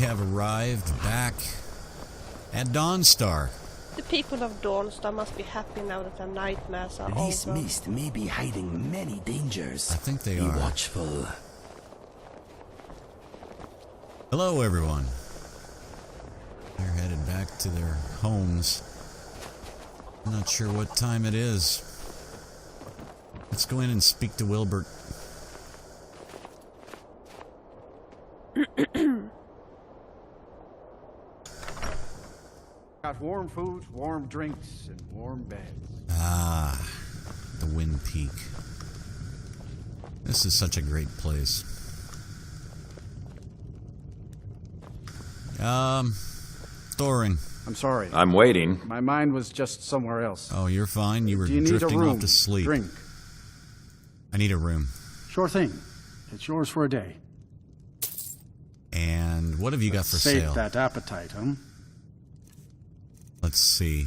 have arrived back at Dawnstar. The people of Dawnstar must be happy now that their nightmares are This over. mist may be hiding many dangers. I think they be are. watchful. Hello, everyone. They're headed back to their homes. I'm not sure what time it is. Let's go in and speak to Wilbert. Got warm foods, warm drinks, and warm beds. Ah, the Wind Peak. This is such a great place. Thorin. I'm sorry. I'm waiting. My mind was just somewhere else. Oh, you're fine. You were Do you need a drifting room? off to sleep. Drink. I need a room. Sure thing. It's yours for a day. And what have you got for Sate sale? that appetite, huh? Let's see.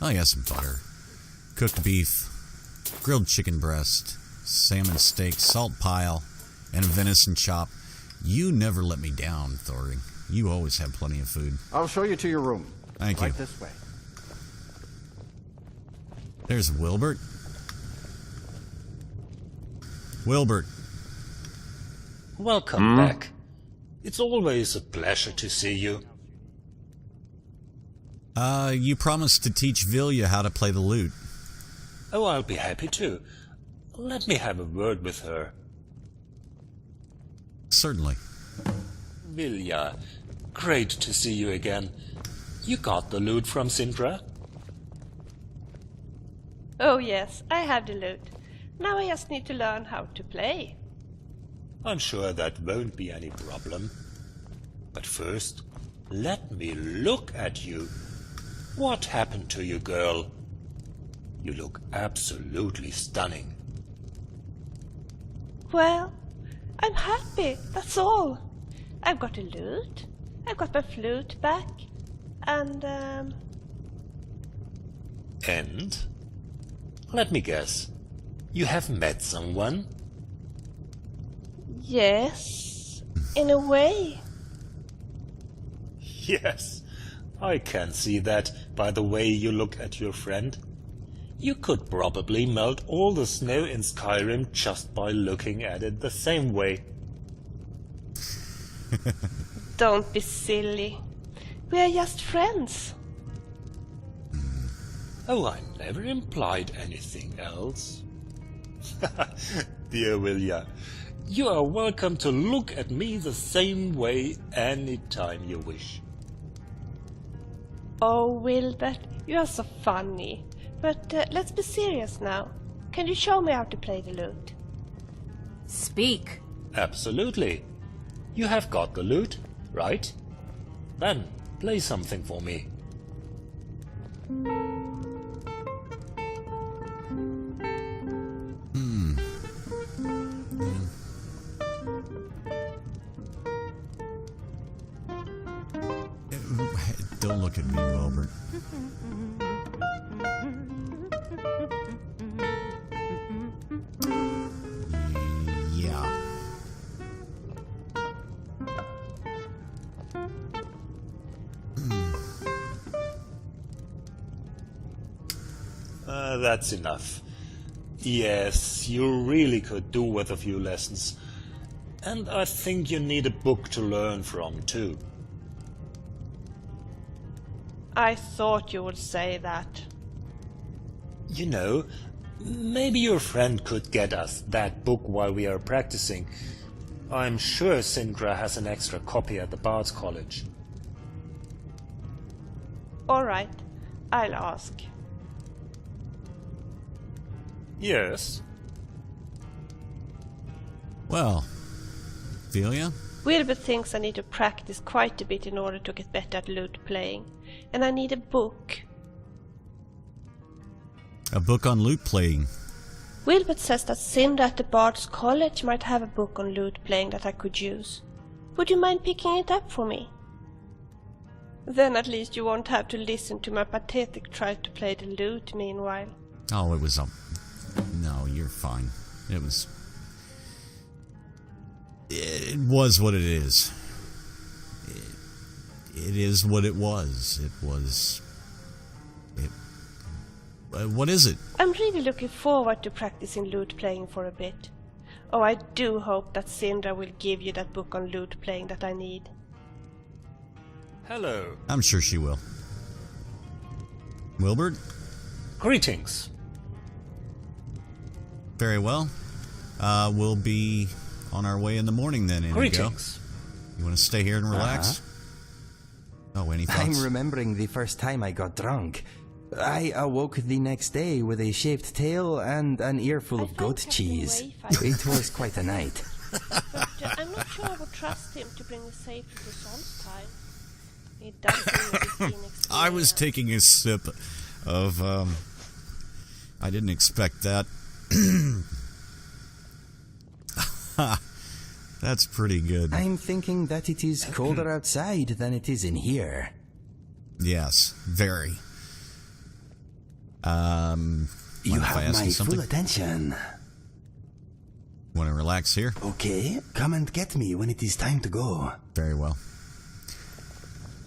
Oh, yeah, some butter. Cooked beef. Grilled chicken breast. Salmon steak. Salt pile. And a venison chop. You never let me down, Thorin. You always have plenty of food. I'll show you to your room. Thank you. Right this way. There's Wilbert. Wilbert. Welcome back. It's always a pleasure to see you. You promised to teach Vilja how to play the lute. Oh, I'll be happy to. Let me have a word with her. Certainly. Vilja, great to see you again. You got the lute from Sindra? Oh yes, I have the lute. Now I just need to learn how to play. I'm sure that won't be any problem. But first, let me look at you. What happened to you, girl? You look absolutely stunning. Well, I'm happy, that's all. I've got a lute, I've got my flute back, and And? Let me guess. You have met someone? yes, in a way. Yes, I can see that by the way you look at your friend. You could probably melt all the snow in Skyrim just by looking at it the same way. Don't be silly. We are just friends. Oh, I never implied anything else. Dear Vilja, you are welcome to look at me the same way any time you wish. Oh, Wilbert, you are so funny. But let's be serious now. Can you show me how to play the lute? Speak. Absolutely. You have got the lute, right? Then play something for me. Don't look at me, Wilbert. Yeah. That's enough. Yes, you really could do with a few lessons. And I think you need a book to learn from, too. I thought you would say that. You know, maybe your friend could get us that book while we are practicing. I'm sure Sindra has an extra copy at the Bard's College. All right, I'll ask. Yes? Well, Vilja? Wilbur thinks I need to practice quite a bit in order to get better at lute playing. And I need a book. A book on lute playing. Wilbert says that Sindra at the Bard's College might have a book on lute playing that I could use. Would you mind picking it up for me? Then at least you won't have to listen to my pathetic try to play the lute meanwhile. Oh, it was a... No, you're fine. It was what it is. it is what it was. What is it? I'm really looking forward to practicing lute playing for a bit. Oh, I do hope that Sindra will give you that book on lute playing that I need. Hello. I'm sure she will. Wilbert? Greetings. Very well. We'll be on our way in the morning then, Inigo. Greetings. You want to stay here and relax? Oh, any thoughts? I'm remembering the first time I got drunk. I awoke the next day with a shaved tail and an earful of goat cheese. It was quite a night. But I'm not sure I would trust him to bring me safely to Dawnstar. It does seem like he's inexperienced. I was taking a sip of, I didn't expect that. That's pretty good. I'm thinking that it is colder outside than it is in here. Yes, very. You mind if I have ask my you something? full attention. Want to relax here? Okay, come and get me when it is time to go. Very well.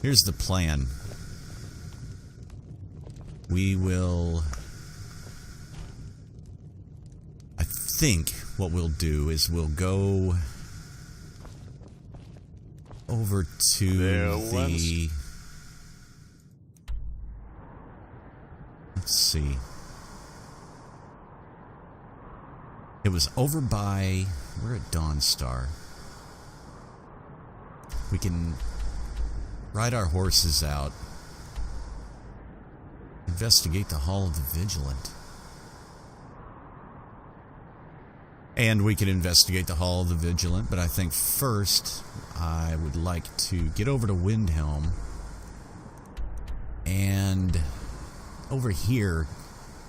Here's the plan. We will... I think what we'll do is we'll go over to the... Let's see. It was over by... We're at Dawnstar. We can ride our horses out. Investigate the Hall of the Vigilant. And we can investigate the Hall of the Vigilant, but I think first I would like to get over to Windhelm and over here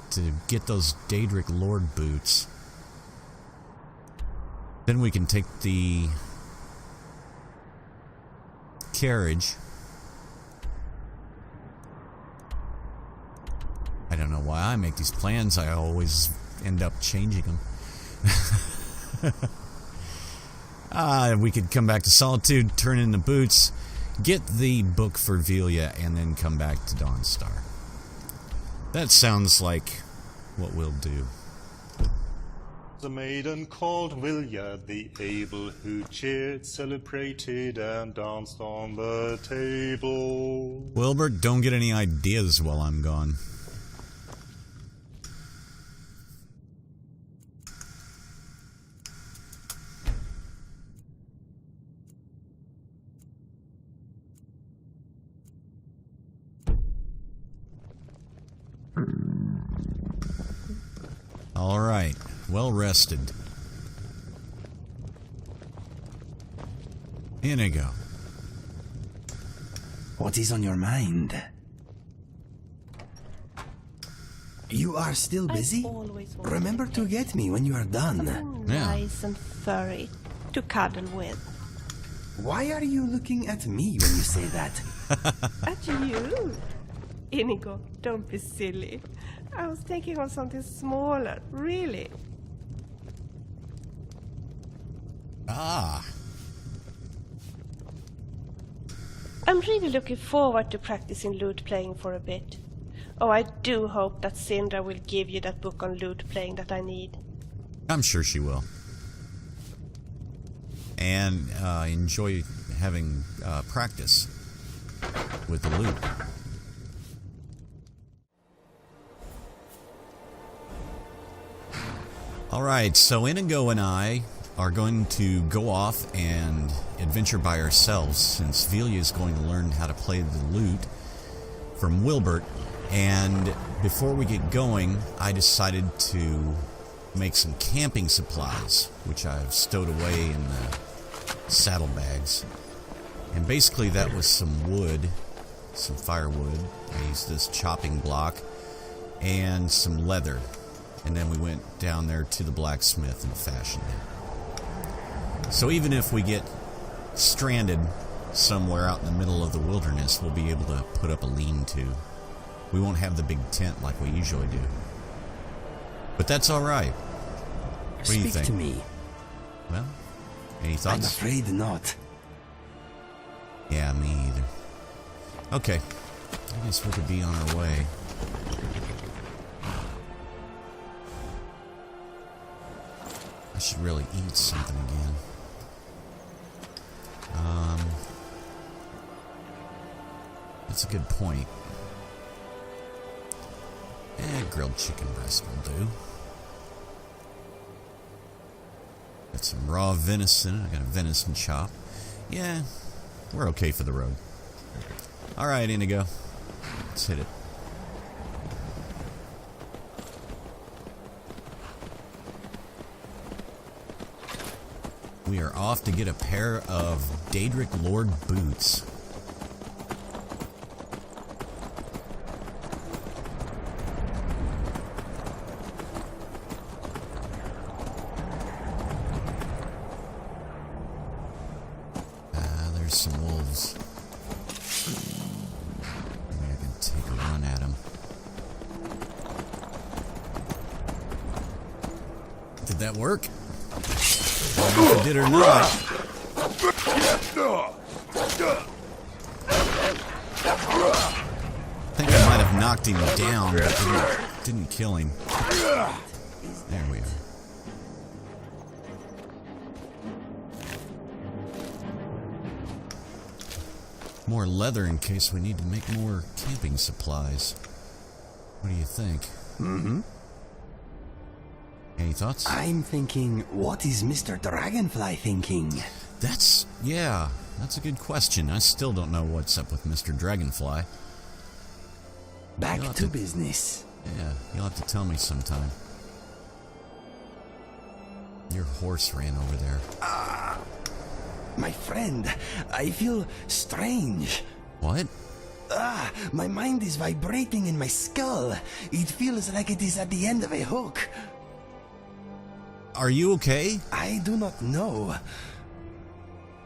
to get those Daedric Lord boots. Then we can take the carriage. I don't know why I make these plans. I always end up changing them. We could come back to Solitude, turn in the boots, get the book for Vilja, and then come back to Dawnstar. That sounds like what we'll do. The maiden called Vilja, the able, who cheered, celebrated, and danced on the table. Wilbert, don't get any ideas while I'm gone. All right, well rested. Inigo. What is on your mind? You are still busy? Always wanted Remember to get me when you are done. something Yeah. nice and furry to cuddle with. Why are you looking at me when you say that? At you? Inigo, don't be silly. I was thinking of something smaller, really. Ah, I'm really looking forward to practicing lute playing for a bit. Oh, I do hope that Sindra will give you that book on lute playing that I need. I'm sure she will. And enjoy having practice with the lute. Alright, so Inigo and I are going to go off and adventure by ourselves, since Vilja is going to learn how to play the lute from Wilbert. And before we get going, I decided to make some camping supplies, which I've stowed away in the saddlebags. And basically that was some wood, some firewood. I used this chopping block and some leather. And then we went down there to the blacksmith and fashioned it. So even if we get stranded somewhere out in the middle of the wilderness, we'll be able to put up a lean-to. We won't have the big tent like we usually do. But that's alright. What do you Speak think? to me. Well, any I'm thoughts? afraid not. Yeah, me either. Okay. I guess we could be on our way. I should really eat something again. That's a good point. Grilled chicken breast will do. Got some raw venison. I got a venison chop. Yeah, we're okay for the road. Alright, Inigo. Let's hit it. We are off to get a pair of Daedric Lord boots. There's some wolves. Maybe I can take a run at them. Did that work? I don't know if it did or not. I think I might have knocked him down, but didn't kill him. There we are. More leather in case we need to make more camping supplies. What do you think? Mm-hmm. Any thoughts? I'm thinking, what is Mr. Dragonfly thinking? That's a good question. I still don't know what's up with Mr. Dragonfly. Back to business. Yeah, you'll have to tell me sometime. Your horse ran over there. My friend, I feel strange. What? My mind is vibrating in my skull. It feels like it is at the end of a hook. Are you okay? I do not know.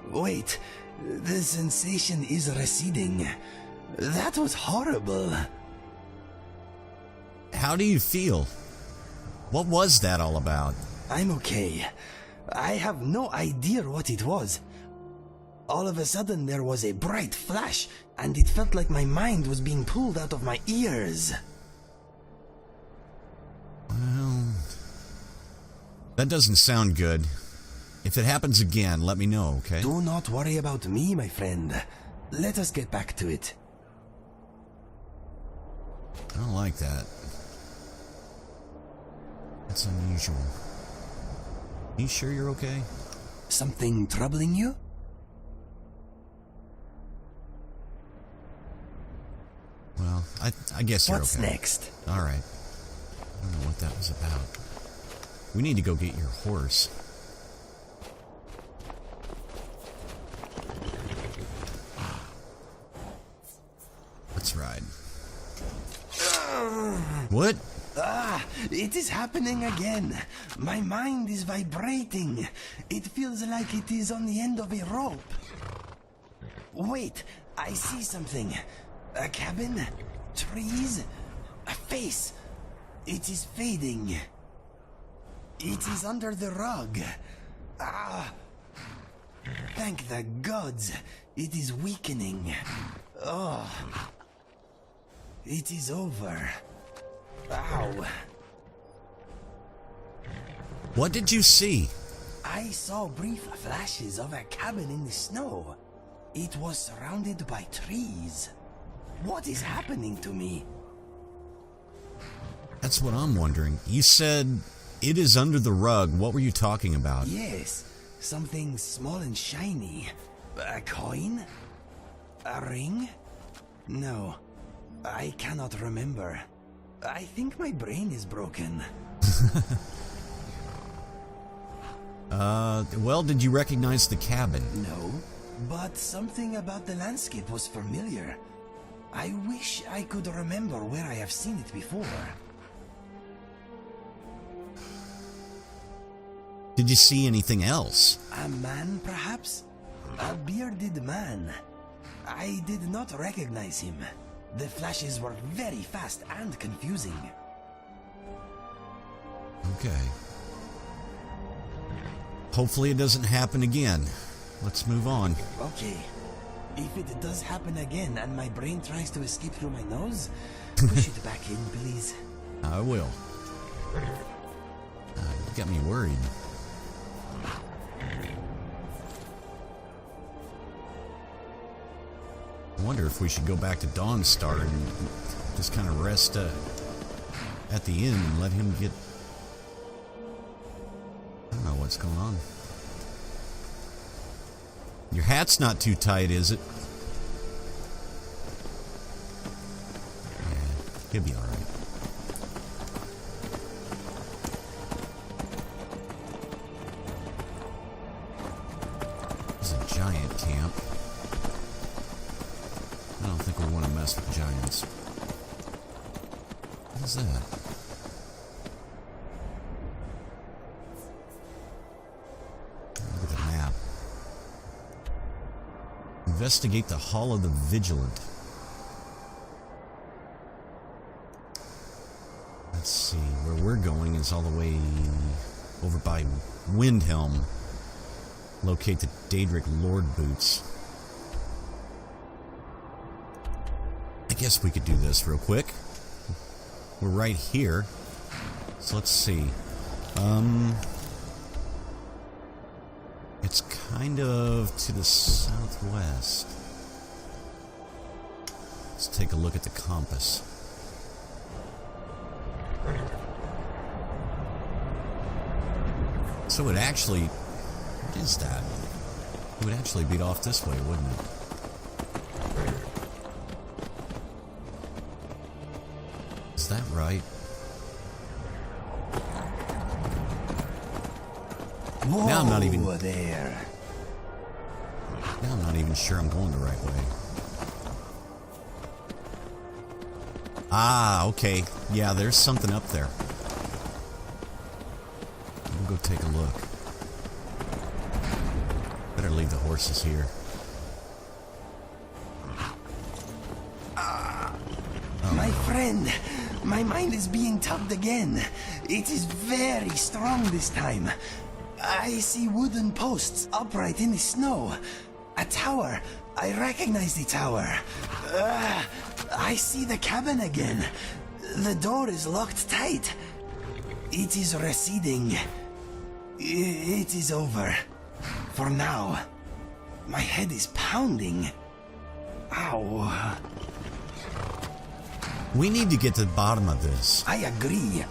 Wait, the sensation is receding. That was horrible. How do you feel? What was that all about? I'm okay. I have no idea what it was. All of a sudden there was a bright flash, and it felt like my mind was being pulled out of my ears. Well, that doesn't sound good. If it happens again, let me know, okay? Do not worry about me, my friend. Let us get back to it. I don't like that. That's unusual. You sure you're okay? Something troubling you? Well, I guess you're okay. What's next? Alright. I don't know what that was about. We need to go get your horse. Let's ride. What? It is happening again. My mind is vibrating. It feels like it is on the end of a rope. Wait, I see something. A cabin? Trees? A face? It is fading. It is under the rug. Thank the gods. It is weakening. Oh. It is over. Ow. What did you see? I saw brief flashes of a cabin in the snow. It was surrounded by trees. What is happening to me? That's what I'm wondering. You said it is under the rug. What were you talking about? Yes, something small and shiny. A coin? A ring? No, I cannot remember. I think my brain is broken. Well, did you recognize the cabin? No, but something about the landscape was familiar. I wish I could remember where I have seen it before. Did you see anything else? A man, perhaps? A bearded man. I did not recognize him. The flashes were very fast and confusing. Okay. Hopefully it doesn't happen again. Let's move on. Okay. If it does happen again and my brain tries to escape through my nose, push it back in, please. I will. You got me worried. I wonder if we should go back to Dawnstar and just kind of rest at the inn and let him get... I don't know what's going on. Your hat's not too tight, is it? Yeah, he'll be alright. This is a giant camp. I don't think we want to mess with giants. What is that? Look at the map. Investigate the Hall of the Vigilant. Let's see, where we're going is all the way over by Windhelm. Locate the Daedric Lord boots. I guess we could do this real quick. We're right here. So let's see. It's kind of to the southwest. Let's take a look at the compass. So it actually... What is that? It would actually beat off this way, wouldn't it? Is that right? Whoa, now I'm not even there. Now I'm not even sure I'm going the right way. Ah, okay. Yeah, there's something up there. We'll go take a look. Better leave the horses here. My friend, my mind is being tugged again. It is very strong this time. I see wooden posts upright in the snow. A tower. I recognize the tower. I see the cabin again. The door is locked tight. It is receding. It is over. For now. My head is pounding. Ow. We need to get to the bottom of this. I agree.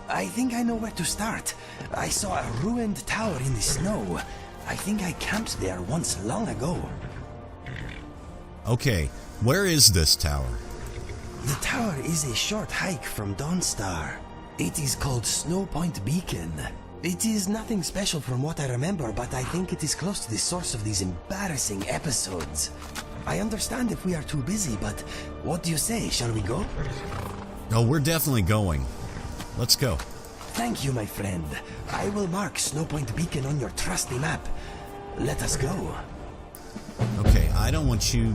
I think I know where to start. I saw a ruined tower in the snow. I think I camped there once long ago. Okay, where is this tower? The tower is a short hike from Dawnstar. It is called Snow Point Beacon. It is nothing special from what I remember, but I think it is close to the source of these embarrassing episodes. I understand if we are too busy, but what do you say? Shall we go? Oh, we're definitely going. Let's go. Thank you, my friend. I will mark Snow Point Beacon on your trusty map. Let us go. Okay, I don't want you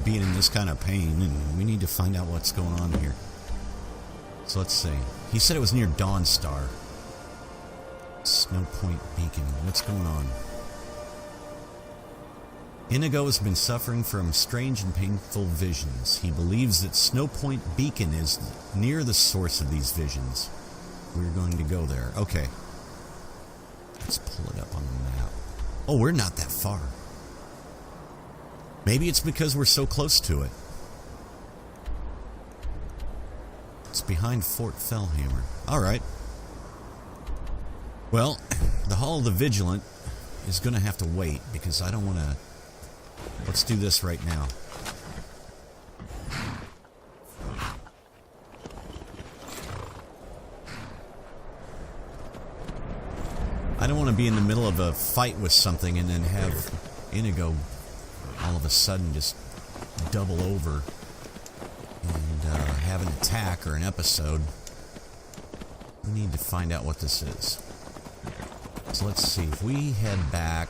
being in this kind of pain, and we need to find out what's going on here. So let's see. He said it was near Dawnstar. Snow Point Beacon. What's going on? Inigo has been suffering from strange and painful visions. He believes that Snow Point Beacon is near the source of these visions. We're going to go there. Okay. Let's pull it up on the map. Oh, we're not that far. Maybe it's because we're so close to it. It's behind Fort Fellhammer. Alright. Well, the Hall of the Vigilant is going to have to wait because I don't want to... Let's do this right now. I don't want to be in the middle of a fight with something and then have Inigo all of a sudden just double over and have an attack or an episode. We need to find out what this is. So let's see. If we head back...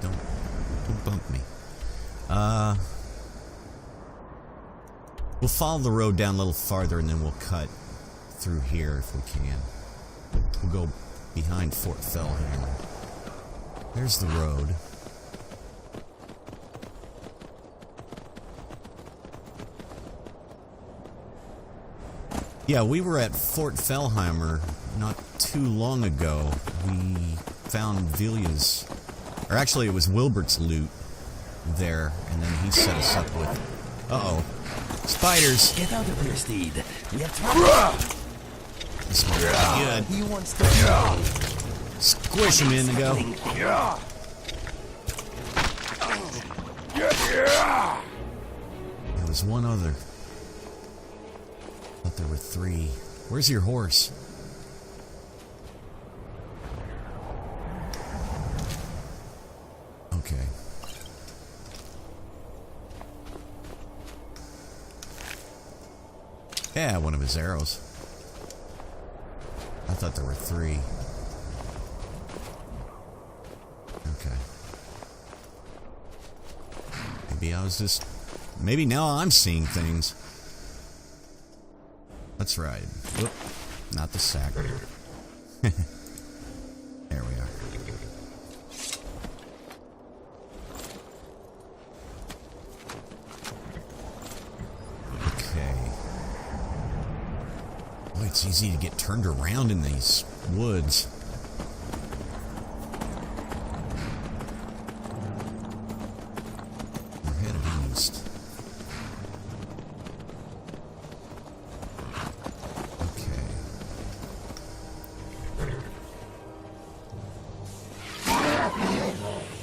Don't bump me. We'll follow the road down a little farther and then we'll cut through here if we can. We'll go behind Fort Fellhammer. There's the road. Yeah, we were at Fort Fellheimer not too long ago. We found Vilja's, or actually it was Wilbert's loot there, and then he set us up with, uh-oh, spiders. Get out of here, Steed. We have trouble. This might be good. He wants to Squish him, Inigo. There was one other. Thought there were 3. Where's your horse? Okay. Yeah, one of his arrows. I thought there were 3. Okay. Maybe I was just... Maybe now I'm seeing things. Let's ride. Whoop. Not the sack. There we are. Okay. Boy, it's easy to get turned around in these woods. We're headed east.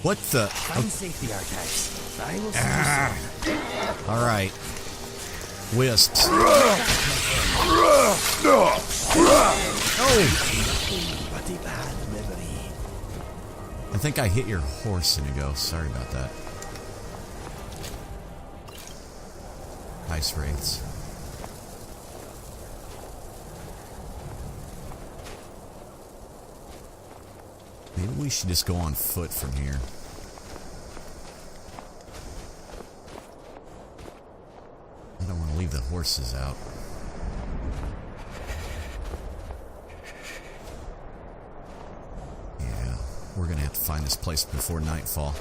What the? find safety archives. I will see you soon. Alright. Wisps. Oh! But a bad memory. I think I hit your horse, Inigo. Sorry about that. Ice wraiths. Maybe we should just go on foot from here. I don't want to leave the horses out. Yeah, we're gonna have to find this place before nightfall.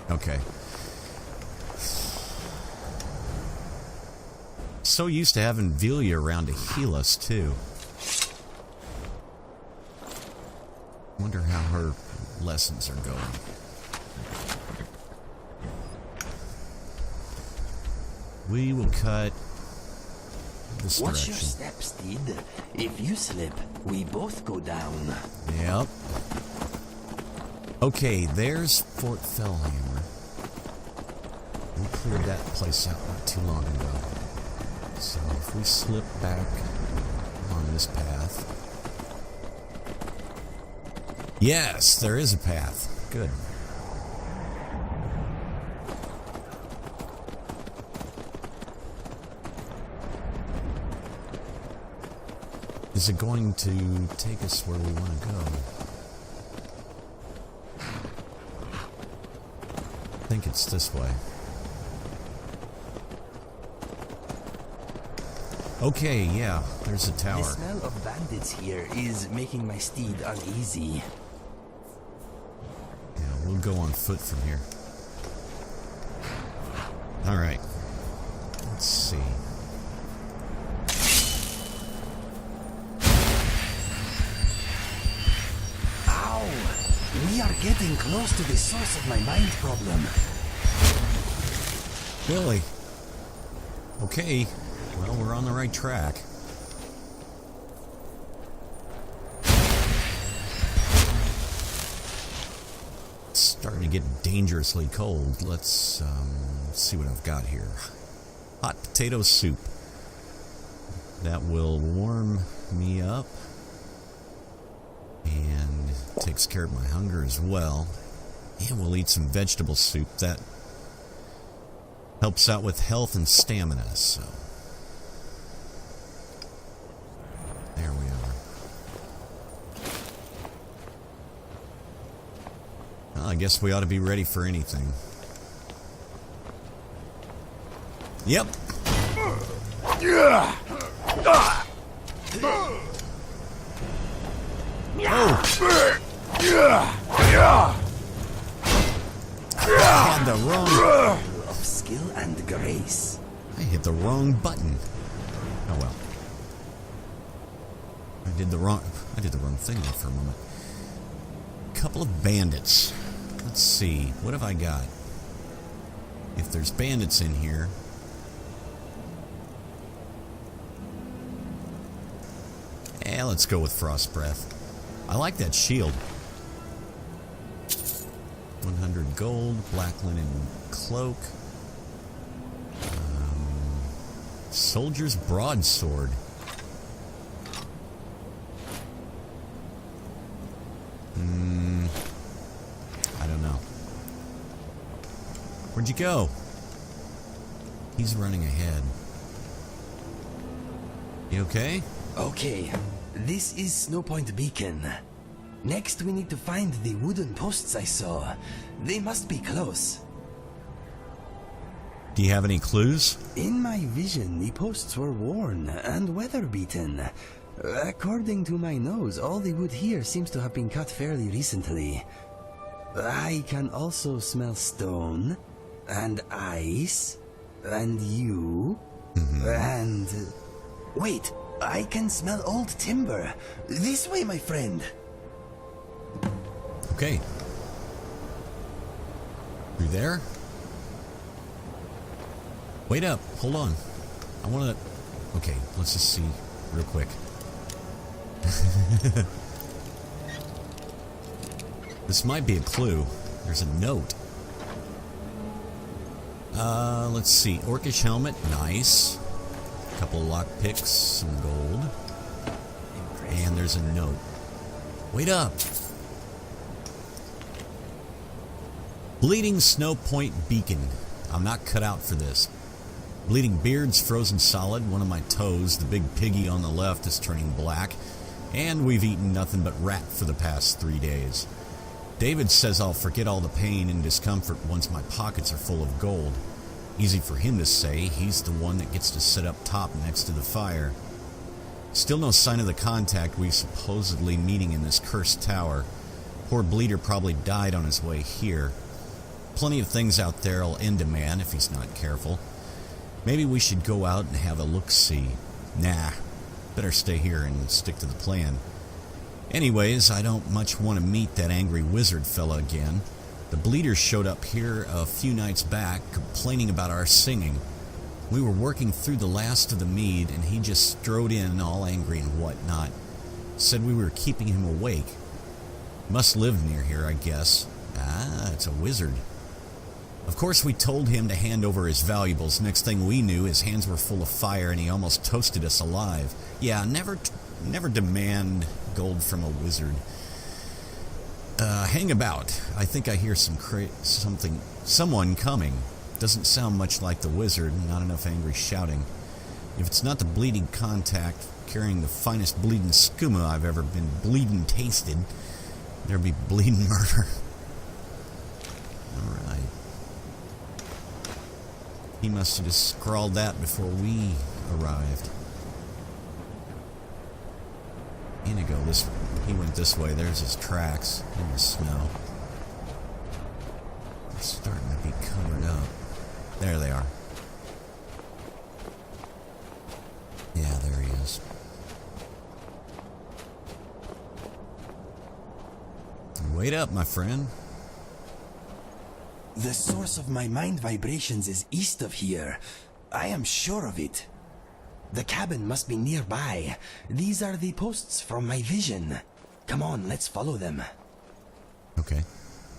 Okay. So used to having Vilja around to heal us, too. Wonder how her lessons are going. We will cut this Watch your direction. step, Steed. If you slip, we both go down. Yep. Okay, there's Fort Fellhammer. We cleared that place out not too long ago. So if we slip back on this path... Yes, there is a path. Good. Is it going to take us where we want to go? I think it's this way. Okay, yeah, there's a tower. The smell of bandits here is making my steed uneasy. Yeah, we'll go on foot from here. Alright. Let's see. Ow! We are getting close to the source of my mind problem. Really? Okay. Well, we're on the right track. It's starting to get dangerously cold. Let's see what I've got here. Hot potato soup. That will warm me up. And takes care of my hunger as well. And we'll eat some vegetable soup. That helps out with health and stamina, so... There we are. Well, I guess we ought to be ready for anything. Yep. I had the wrong... Of skill and grace. I hit the wrong button. Oh well. I did the wrong thing there for a moment. Couple of bandits. Let's see. What have I got? If there's bandits in here... let's go with Frost Breath. I like that shield. 100 gold, black linen cloak. Soldier's broadsword. I don't know. Where'd you go? He's running ahead. You okay? Okay, this is Snowpoint Beacon. Next we need to find the wooden posts I saw. They must be close. Do you have any clues? In my vision, the posts were worn and weather-beaten. According to my nose, all the wood here seems to have been cut fairly recently. I can also smell stone, and ice, and you, and... Wait, I can smell old timber. This way, my friend. Okay. You there? Wait up. Hold on. I want to... Okay, let's just see real quick. This might be a clue. There's a note. Let's see. Orcish helmet. Nice. A couple of lockpicks. Some gold. And there's a note. Wait up. Bleeding Snow Point Beacon. I'm not cut out for this. Bleeding beard's frozen solid. One of my toes, the big piggy on the left, is turning black. And we've eaten nothing but rat for the past 3 days. David says I'll forget all the pain and discomfort once my pockets are full of gold. Easy for him to say. He's the one that gets to sit up top next to the fire. Still no sign of the contact we're supposedly meeting in this cursed tower. Poor Bleeder probably died on his way here. Plenty of things out there'll end a man if he's not careful. Maybe we should go out and have a look-see. Nah, better stay here and stick to the plan. Anyways, I don't much want to meet that angry wizard fella again. The Bleeders showed up here a few nights back, complaining about our singing. We were working through the last of the mead, and he just strode in all angry and whatnot. Said we were keeping him awake. Must live near here, I guess. Ah, it's a wizard. Of course, we told him to hand over his valuables. Next thing we knew, his hands were full of fire and he almost toasted us alive. Yeah, never demand gold from a wizard. Hang about. I think I hear someone coming. Doesn't sound much like the wizard, not enough angry shouting. If it's not the bleeding contact carrying the finest bleeding skooma I've ever been bleeding tasted, there'll be bleeding murder. Alright. He must have just scrawled that before we arrived. Inigo, he went this way. There's his tracks in the snow. They're starting to be covered up. There they are. Yeah, there he is. Wait up, my friend. The source of my mind vibrations is east of here. I am sure of it. The cabin must be nearby. These are the posts from my vision. Come on, let's follow them. Okay.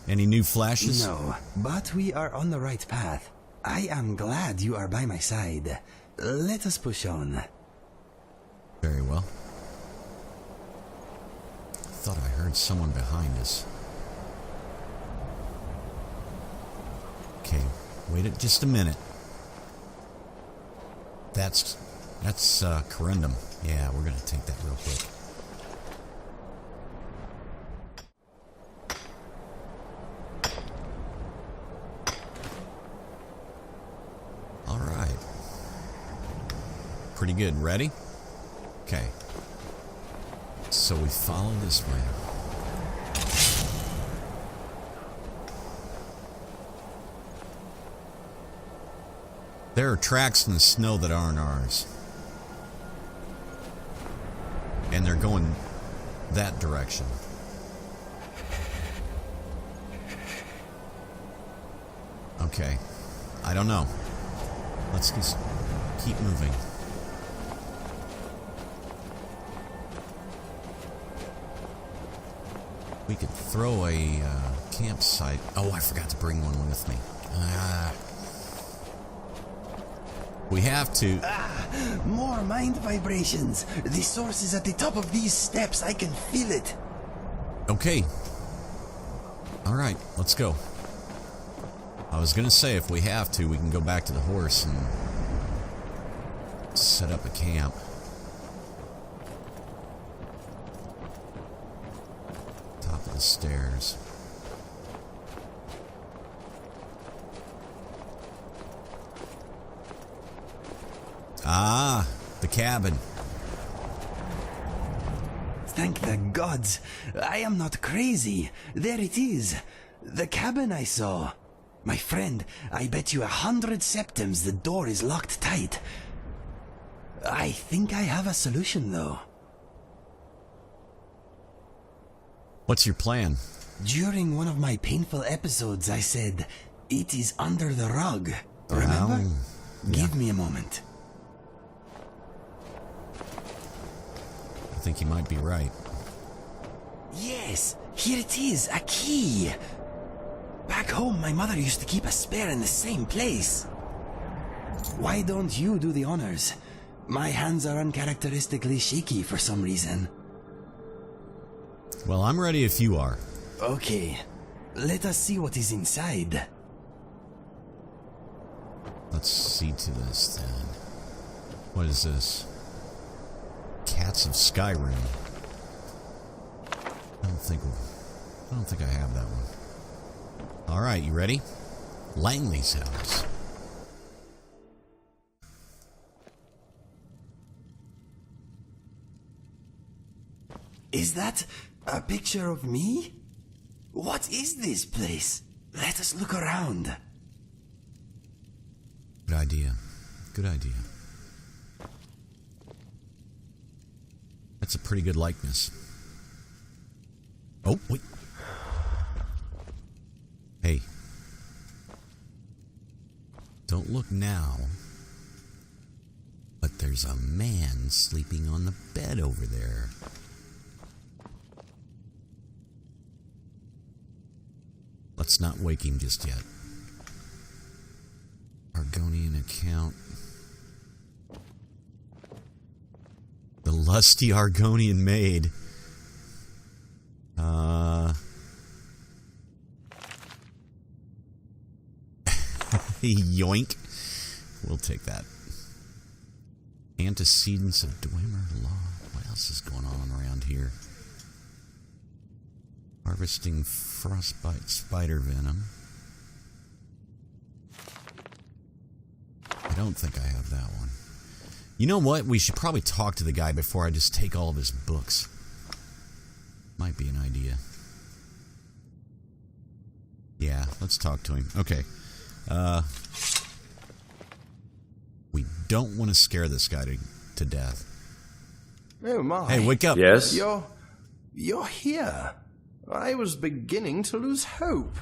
Any new flashes? No, but we are on the right path. I am glad you are by my side. Let us push on. Very well. Thought I heard someone behind us. Okay, wait just a minute. That's corundum. Yeah, we're gonna take that real quick. All right. Pretty good. Ready? Okay. So we follow this way. There are tracks in the snow that aren't ours. And they're going that direction. Okay. I don't know. Let's just keep moving. We could throw a campsite. Oh, I forgot to bring one with me. We have to. More mind vibrations. The source is at the top of these steps. I can feel it. Okay. Alright, let's go. I was gonna say, if we have to, we can go back to the horse and set up a camp. Top of the stairs. Ah, the cabin. Thank the gods. I am not crazy. There it is. The cabin I saw. My friend, I bet you 100 septims the door is locked tight. I think I have a solution, though. What's your plan? During one of my painful episodes, I said, it is under the rug. Remember? Give me a moment. I think you might be right. Yes, here it is, a key. Back home, my mother used to keep a spare in the same place. Why don't you do the honors? My hands are uncharacteristically shaky for some reason. Well, I'm ready if you are. Okay, let us see what is inside. Let's see to this then. What is this? Cats of Skyrim. I don't think I have that one. Alright, you ready? Langley's house. Is that a picture of me? What is this place? Let us look around. Good idea. Good idea. That's a pretty good likeness. Oh, wait. Hey. Don't look now. But there's a man sleeping on the bed over there. Let's not wake him just yet. Argonian account. The lusty Argonian maid. Yoink. We'll take that. Antecedents of Dwemer Law. What else is going on around here? Harvesting frostbite spider venom. I don't think I have that one. You know what? We should probably talk to the guy before I just take all of his books. Might be an idea. Yeah, let's talk to him. Okay. We don't want to scare this guy to death. Oh my. Hey, wake up. Yes? You're here. I was beginning to lose hope.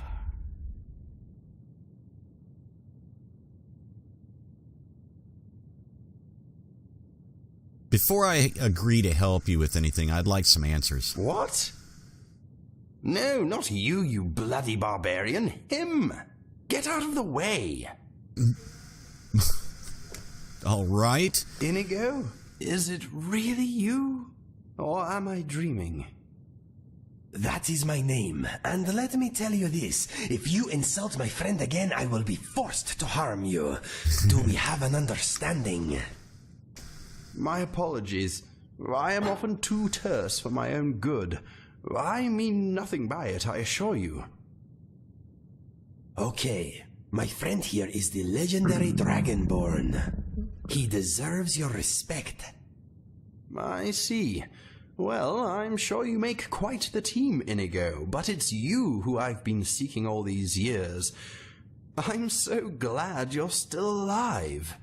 Before I agree to help you with anything, I'd like some answers. What? No, not you, you bloody barbarian. Him! Get out of the way! All right. Inigo, is it really you? Or am I dreaming? That is my name, and let me tell you this. If you insult my friend again, I will be forced to harm you. Do we have an understanding? My apologies. I am often too terse for my own good. I mean nothing by it, I assure you. Okay, my friend here is the legendary Dragonborn. He deserves your respect. I see. Well, I'm sure you make quite the team, Inigo, but it's you who I've been seeking all these years. I'm so glad you're still alive.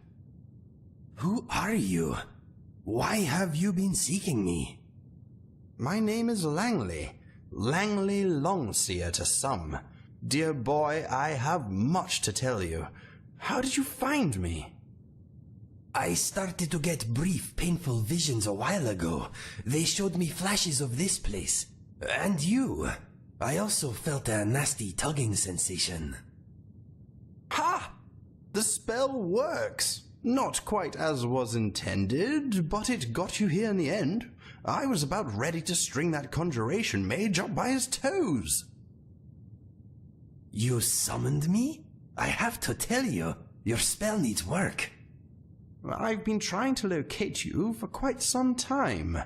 Who are you? Why have you been seeking me? My name is Langley. Langley Longseer to some. Dear boy, I have much to tell you. How did you find me? I started to get brief, painful visions a while ago. They showed me flashes of this place. And you. I also felt a nasty tugging sensation. Ha! The spell works. Not quite as was intended, but it got you here in the end. I was about ready to string that conjuration mage up by his toes. You summoned me? I have to tell you, your spell needs work. I've been trying to locate you for quite some time.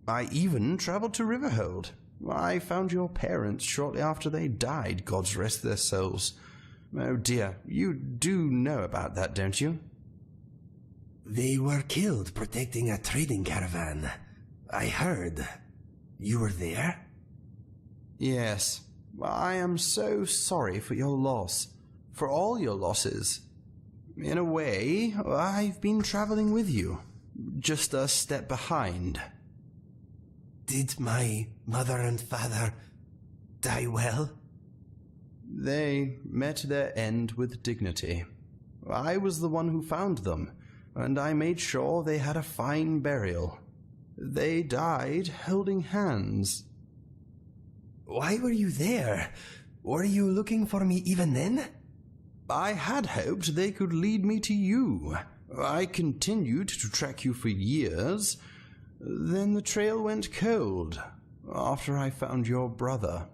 I even traveled to Riverhold. I found your parents shortly after they died, gods rest their souls. Oh dear, you do know about that, don't you? They were killed protecting a trading caravan. I heard. You were there? Yes. I am so sorry for your loss. For all your losses. In a way, I've been traveling with you. Just a step behind. Did my mother and father die well? They met their end with dignity. I was the one who found them, and I made sure they had a fine burial. They died holding hands. Why were you there? Were you looking for me even then? I had hoped they could lead me to you. I continued to track you for years. Then the trail went cold, after I found your brother.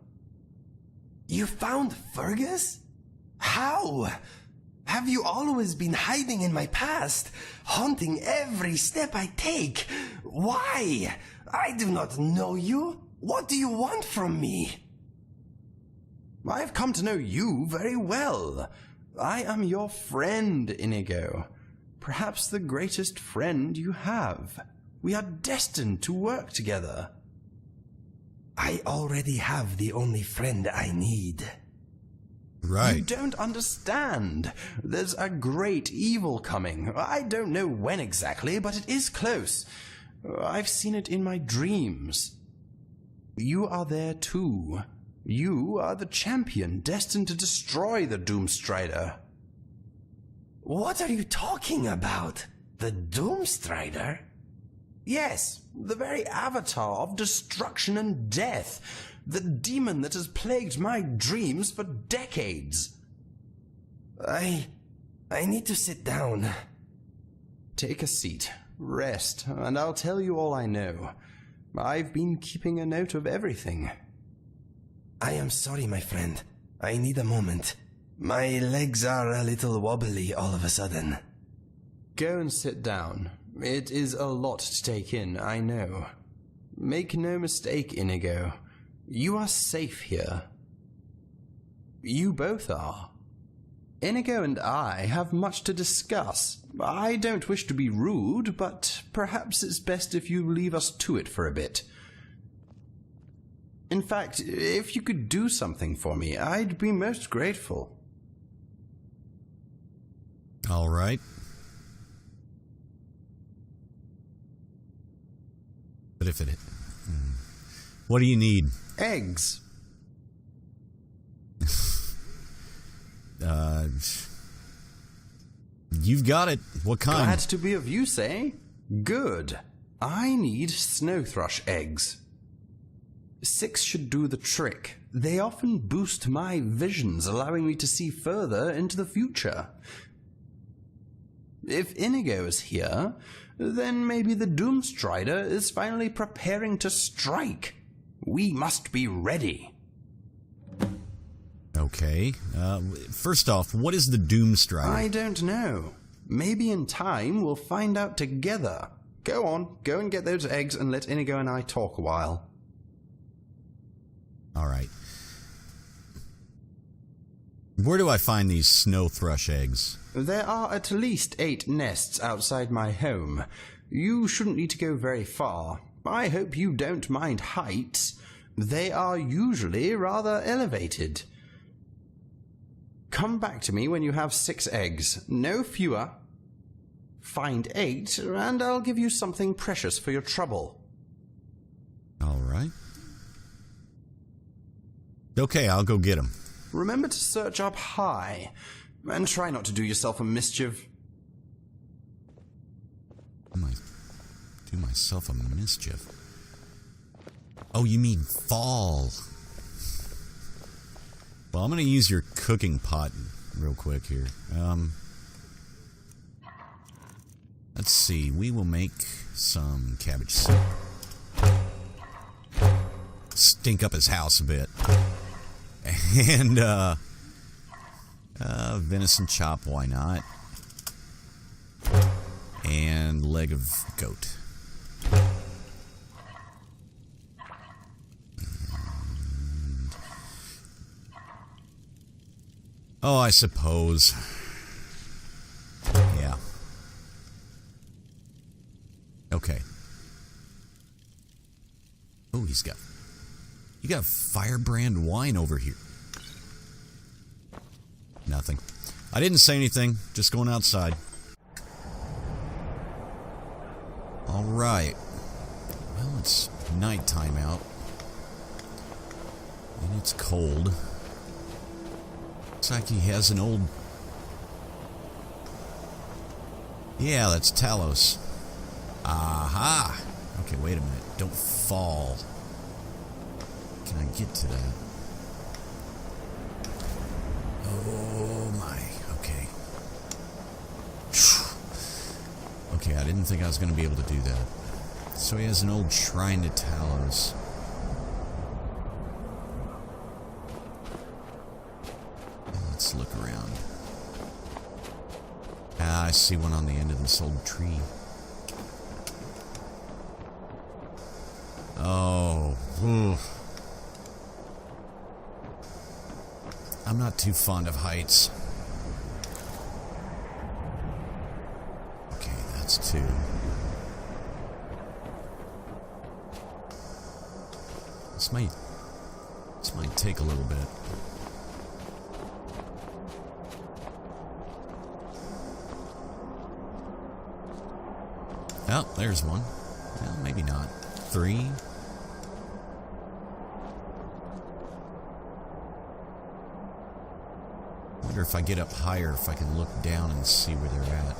You found Fergus? How? Have you always been hiding in my past, haunting every step I take? Why? I do not know you. What do you want from me? I've come to know you very well. I am your friend, Inigo. Perhaps the greatest friend you have. We are destined to work together. I already have the only friend I need. Right. You don't understand. There's a great evil coming. I don't know when exactly, but it is close. I've seen it in my dreams. You are there too. You are the champion destined to destroy the Doomstrider. What are you talking about? The Doomstrider? Yes, the very avatar of destruction and death. The demon that has plagued my dreams for decades. I need to sit down. Take a seat, rest, and I'll tell you all I know. I've been keeping a note of everything. I am sorry, my friend. I need a moment. My legs are a little wobbly all of a sudden. Go and sit down. It is a lot to take in, I know. Make no mistake, Inigo. You are safe here. You both are. Inigo and I have much to discuss. I don't wish to be rude, but perhaps it's best if you leave us to it for a bit. In fact, if you could do something for me, I'd be most grateful. All right. But if it... What do you need? Eggs. You've got it. What kind? Glad to be of use, eh? Good. I need snow thrush eggs. 6 should do the trick. They often boost my visions, allowing me to see further into the future. If Inigo is here, then maybe the Doomstrider is finally preparing to strike. We must be ready. Okay. First off, what is the Doomstrider? I don't know. Maybe in time we'll find out together. Go on, go and get those eggs and let Inigo and I talk a while. All right. Where do I find these snow thrush eggs? There are at least 8 nests outside my home. You shouldn't need to go very far. I hope you don't mind heights. They are usually rather elevated. Come back to me when you have 6 eggs, no fewer. Find 8, and I'll give you something precious for your trouble. All right. Okay, I'll go get him. Remember to search up high, and try not to do yourself a mischief. Do myself a mischief? Oh, you mean fall. Well, I'm going to use your cooking pot real quick here. Let's see. We will make some cabbage soup. Stink up his house a bit. And, venison chop, why not? And leg of goat. And... oh, I suppose. Yeah. Okay. Oh, you got firebrand wine over here. Nothing. I didn't say anything, just going outside. Alright. Well, it's nighttime out. And it's cold. Looks like he has an old... yeah, that's Talos. Aha! Okay, wait a minute. Don't fall. Can I get to that? Oh my. Okay. Okay, I didn't think I was going to be able to do that. So he has an old shrine to Talos. Let's look around. Ah, I see one on the end of this old tree. Oh. Oof. I'm not too fond of heights. Okay, that's 2. This might take a little bit. Oh, there's one. Well, maybe not. 3. Wonder if I get up higher, if I can look down and see where they're at.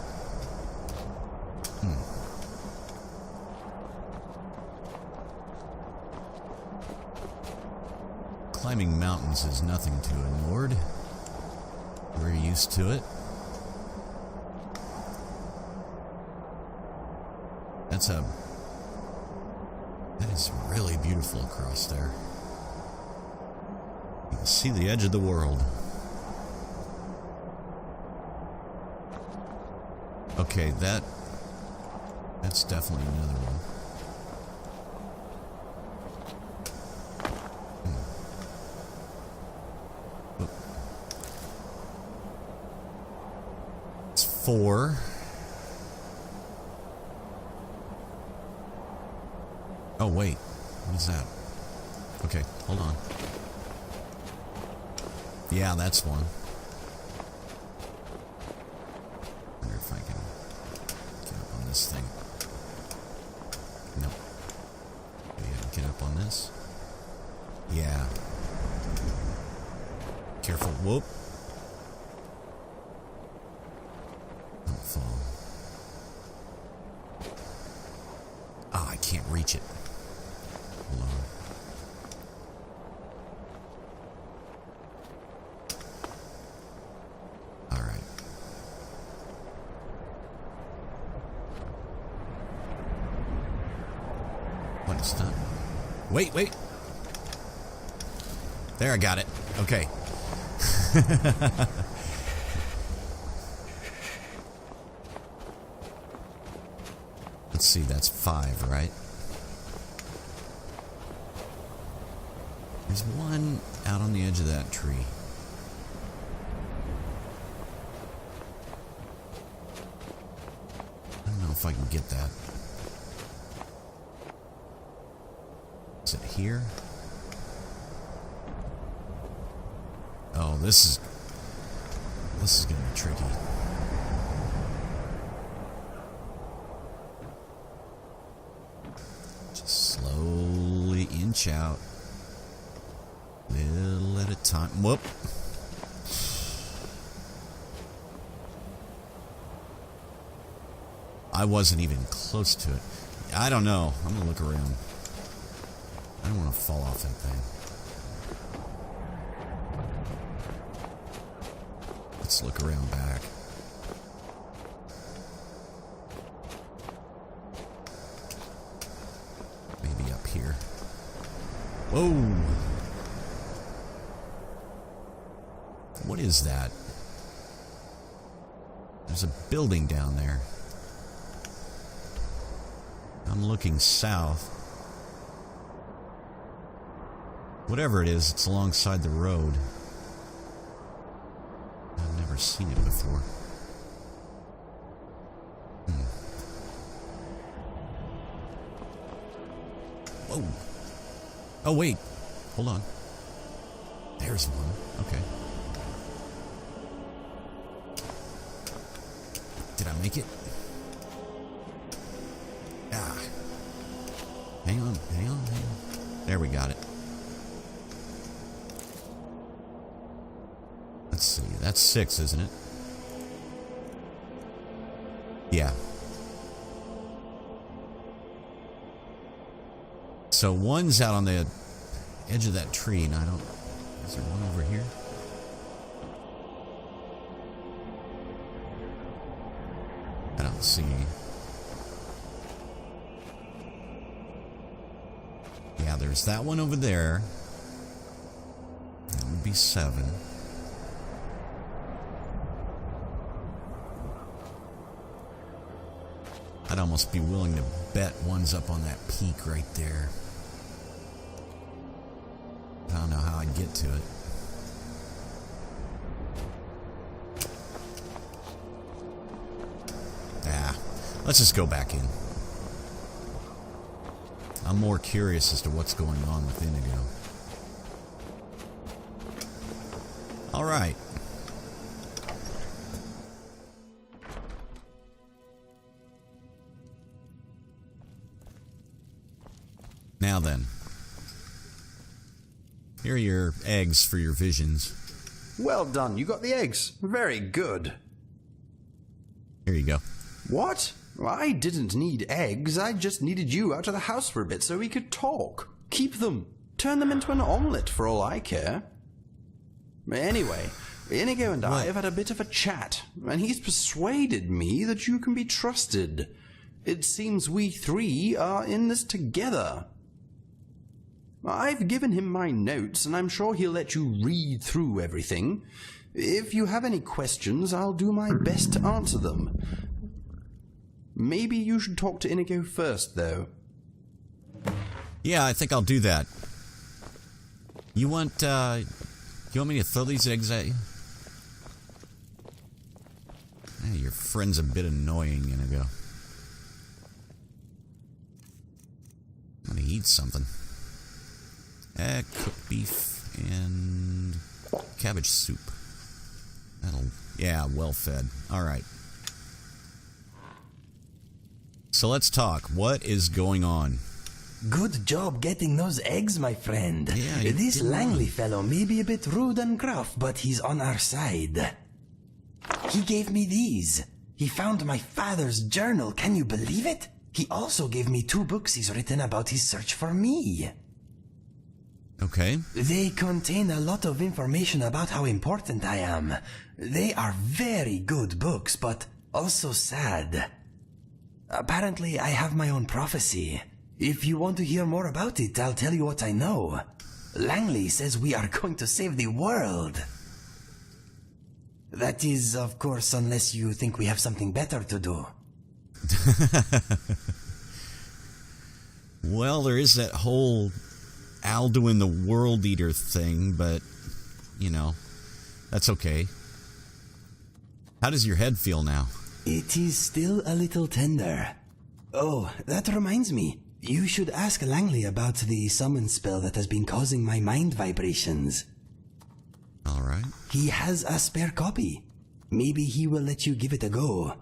Climbing mountains is nothing to it, Lord. We're used to it. That is really beautiful across there. You can see the edge of the world. Okay, that's definitely another one. Oop. It's 4. Oh, wait. What is that? Okay, hold on. Yeah, that's one. Wonder if I can get up on this thing. Nope. Maybe I can get up on this? Yeah. Careful. Whoop. Don't fall. Ah, I can't reach it. Hold on. Alright. What is that? Wait! There, I got it. Okay. Let's see, that's 5, right? There's one out on the edge of that tree. I don't know if I can get that. Is it here? Oh, this is gonna be tricky. Just slowly inch out. Little at a time. Whoop. I wasn't even close to it. I don't know. I'm gonna look around. I don't want to fall off that thing. Let's look around back. Maybe up here. Whoa! What is that? There's a building down there. I'm looking south. Whatever it is, it's alongside the road. I've never seen it before. Whoa. Oh, wait. Hold on. There's one. Okay. Did I make it? Ah. Hang on. There, we got it. Let's see. That's 6, isn't it? Yeah. So one's out on the edge of that tree, and I don't... Is there one over here? I don't see any. Yeah, there's that one over there. That would be 7. I'd almost be willing to bet one's up on that peak right there. I don't know how I'd get to it. Let's just go back in. I'm more curious as to what's going on with Inigo. Alright. Now then. Here are your eggs for your visions. Well done, you got the eggs. Very good. Here you go. What? I didn't need eggs, I just needed you out of the house for a bit so we could talk. Keep them. Turn them into an omelette for all I care. Anyway, Inigo and I have had a bit of a chat, and he's persuaded me that you can be trusted. It seems we 3 are in this together. I've given him my notes, and I'm sure he'll let you read through everything. If you have any questions, I'll do my best to answer them. Maybe you should talk to Inigo first, though. Yeah, I think I'll do that. You want me to throw these eggs at you? Hey, your friend's a bit annoying, Inigo. I'm gonna eat something. Cooked beef and cabbage soup. Yeah, well fed. Alright. So let's talk. What is going on? Good job getting those eggs, my friend. Yeah, this Langley fellow may be a bit rude and gruff, but he's on our side. He gave me these. He found my father's journal. Can you believe it? He also gave me 2 books he's written about his search for me. Okay. They contain a lot of information about how important I am. They are very good books, but also sad. Apparently, I have my own prophecy. If you want to hear more about it, I'll tell you what I know. Langley says we are going to save the world. That is, of course, unless you think we have something better to do. Well, there is that whole Alduin the World Eater thing, but, you know, that's okay. How does your head feel now? It is still a little tender. Oh, that reminds me. You should ask Langley about the summon spell that has been causing my mind vibrations. Alright. He has a spare copy. Maybe he will let you give it a go.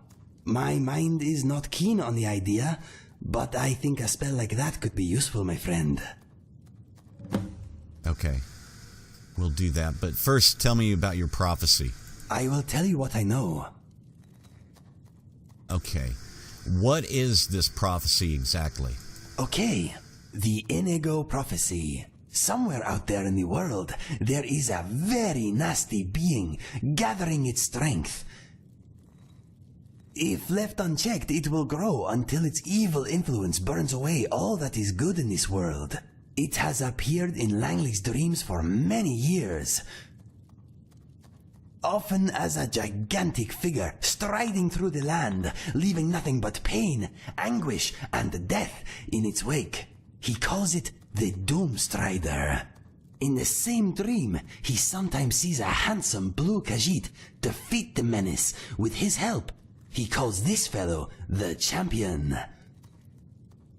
My mind is not keen on the idea, but I think a spell like that could be useful, my friend. Okay. We'll do that, but first tell me about your prophecy. I will tell you what I know. Okay. What is this prophecy exactly? Okay, the Inigo prophecy. Somewhere out there in the world, there is a very nasty being gathering its strength. If left unchecked, it will grow until its evil influence burns away all that is good in this world. It has appeared in Langley's dreams for many years, often as a gigantic figure striding through the land, leaving nothing but pain, anguish, and death in its wake. He calls it the Doomstrider. In the same dream, he sometimes sees a handsome blue Khajiit defeat the menace with his help. He calls this fellow the Champion.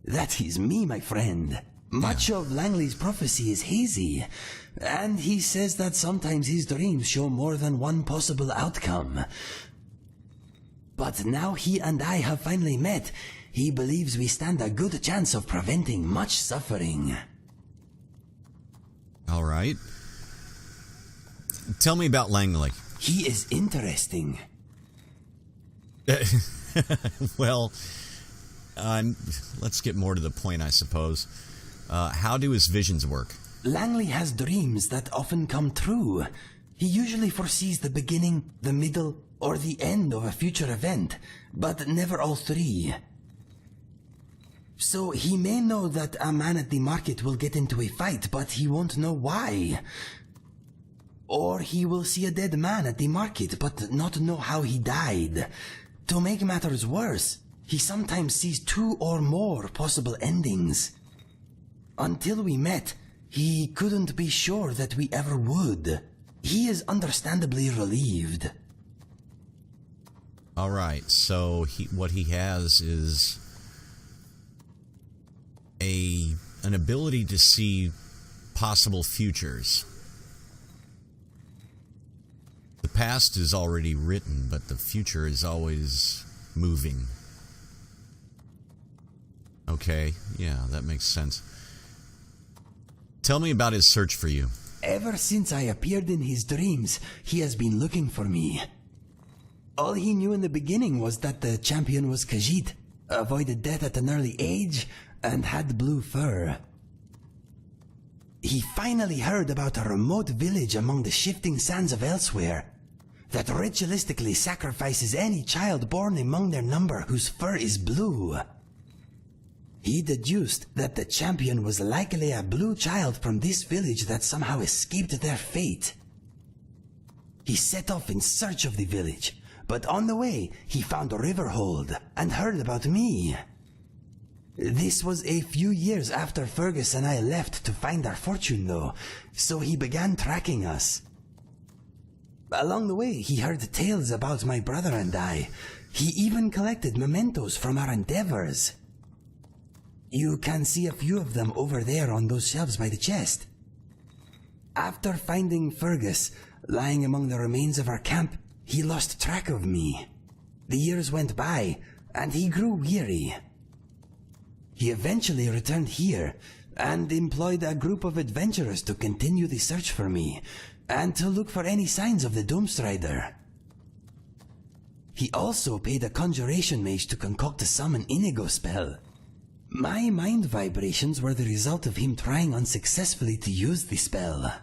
That is me, my friend. Much of Langley's prophecy is hazy, and he says that sometimes his dreams show more than one possible outcome. But now he and I have finally met, he believes we stand a good chance of preventing much suffering. Alright. Tell me about Langley. He is interesting. Well, let's get more to the point, I suppose. How do his visions work? Langley has dreams that often come true. He usually foresees the beginning, the middle, or the end of a future event, but never all three. So he may know that a man at the market will get into a fight, but he won't know why. Or he will see a dead man at the market, but not know how he died. To make matters worse, he sometimes sees 2 or more possible endings. Until we met, he couldn't be sure that we ever would. He is understandably relieved. Alright, so what he has is an ability to see possible futures. The past is already written, but the future is always moving. Okay, yeah, that makes sense. Tell me about his search for you. Ever since I appeared in his dreams, he has been looking for me. All he knew in the beginning was that the champion was Khajiit, avoided death at an early age, and had blue fur. He finally heard about a remote village among the shifting sands of elsewhere that ritualistically sacrifices any child born among their number whose fur is blue. He deduced that the champion was likely a blue child from this village that somehow escaped their fate. He set off in search of the village, but on the way he found Riverhold and heard about me. This was a few years after Fergus and I left to find our fortune though, so he began tracking us. Along the way he heard tales about my brother and I. He even collected mementos from our endeavors. You can see a few of them over there on those shelves by the chest. After finding Fergus lying among the remains of our camp, he lost track of me. The years went by, and he grew weary. He eventually returned here, and employed a group of adventurers to continue the search for me, and to look for any signs of the Doomstrider. He also paid a conjuration mage to concoct a summon Inigo spell. My mind vibrations were the result of him trying unsuccessfully to use the spell.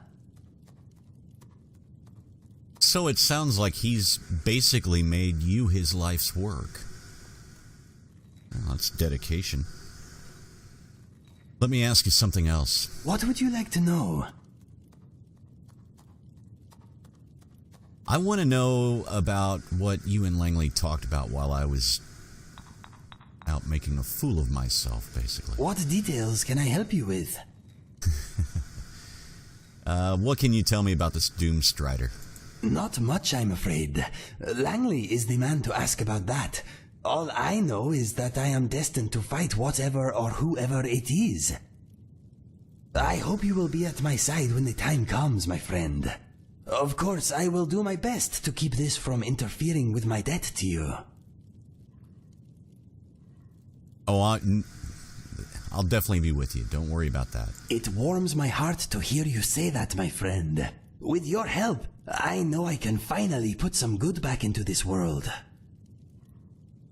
So it sounds like he's basically made you his life's work. Well, that's dedication. Let me ask you something else. What would you like to know? I want to know about what you and Langley talked about while I was out making a fool of myself, basically. What details can I help you with? What can you tell me about this Doomstrider? Not much, I'm afraid. Langley is the man to ask about that. All I know is that I am destined to fight whatever or whoever it is. I hope you will be at my side when the time comes, my friend. Of course, I will do my best to keep this from interfering with my debt to you. Oh, I'll definitely be with you. Don't worry about that. It warms my heart to hear you say that, my friend. With your help, I know I can finally put some good back into this world.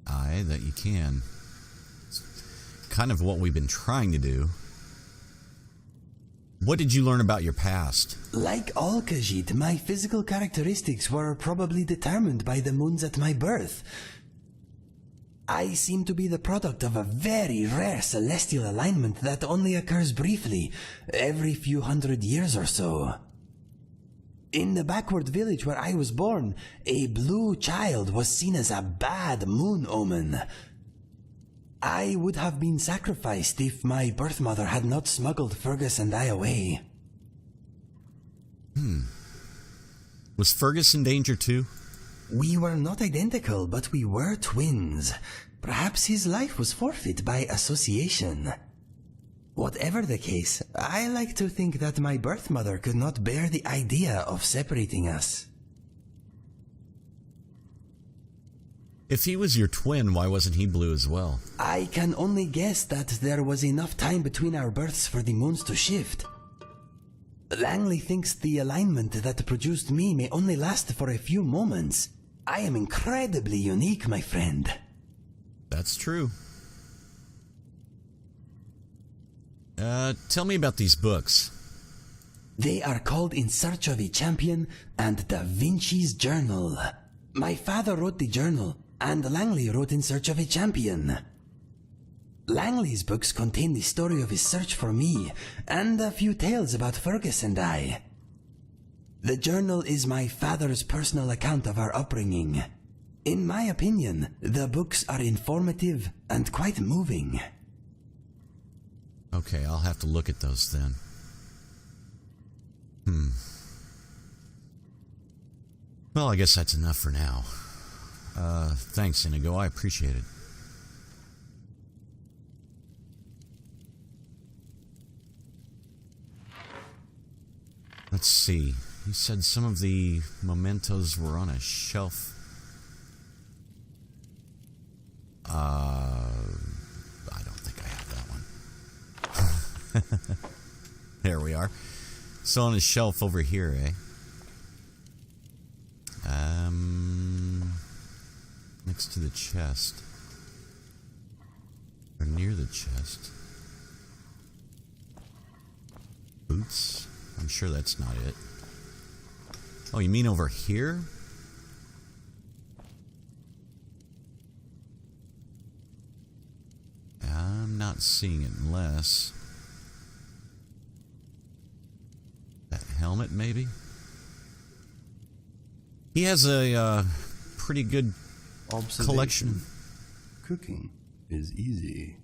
Aye, that you can. It's kind of what we've been trying to do. What did you learn about your past? Like all Khajiit, my physical characteristics were probably determined by the moons at my birth. I seem to be the product of a very rare celestial alignment that only occurs briefly, every few hundred years or so. In the backward village where I was born, a blue child was seen as a bad moon omen. I would have been sacrificed if my birth mother had not smuggled Fergus and I away. Was Fergus in danger too? We were not identical, but we were twins. Perhaps his life was forfeit by association. Whatever the case, I like to think that my birth mother could not bear the idea of separating us. If he was your twin, why wasn't he blue as well? I can only guess that there was enough time between our births for the moons to shift. Langley thinks the alignment that produced me may only last for a few moments. I am incredibly unique, my friend. That's true. Tell me about these books. They are called In Search of a Champion and Da Vinci's Journal. My father wrote the journal, and Langley wrote In Search of a Champion. Langley's books contain the story of his search for me, and a few tales about Fergus and I. The journal is my father's personal account of our upbringing. In my opinion, the books are informative and quite moving. Okay, I'll have to look at those then. Well, I guess that's enough for now. Thanks, Inigo. I appreciate it. Let's see. You said some of the mementos were on a shelf. I don't think I have that one. There we are. So on a shelf over here, eh? Next to the chest. Or near the chest. Boots? I'm sure that's not it. Oh, you mean over here? I'm not seeing it unless... that helmet, maybe? He has a pretty good collection. Cooking is easy.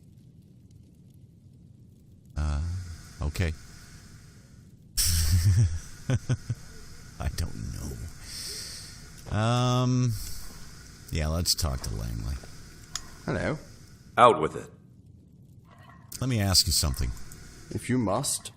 Okay. I don't know. Yeah, let's talk to Langley. Hello. Out with it. Let me ask you something. If you must.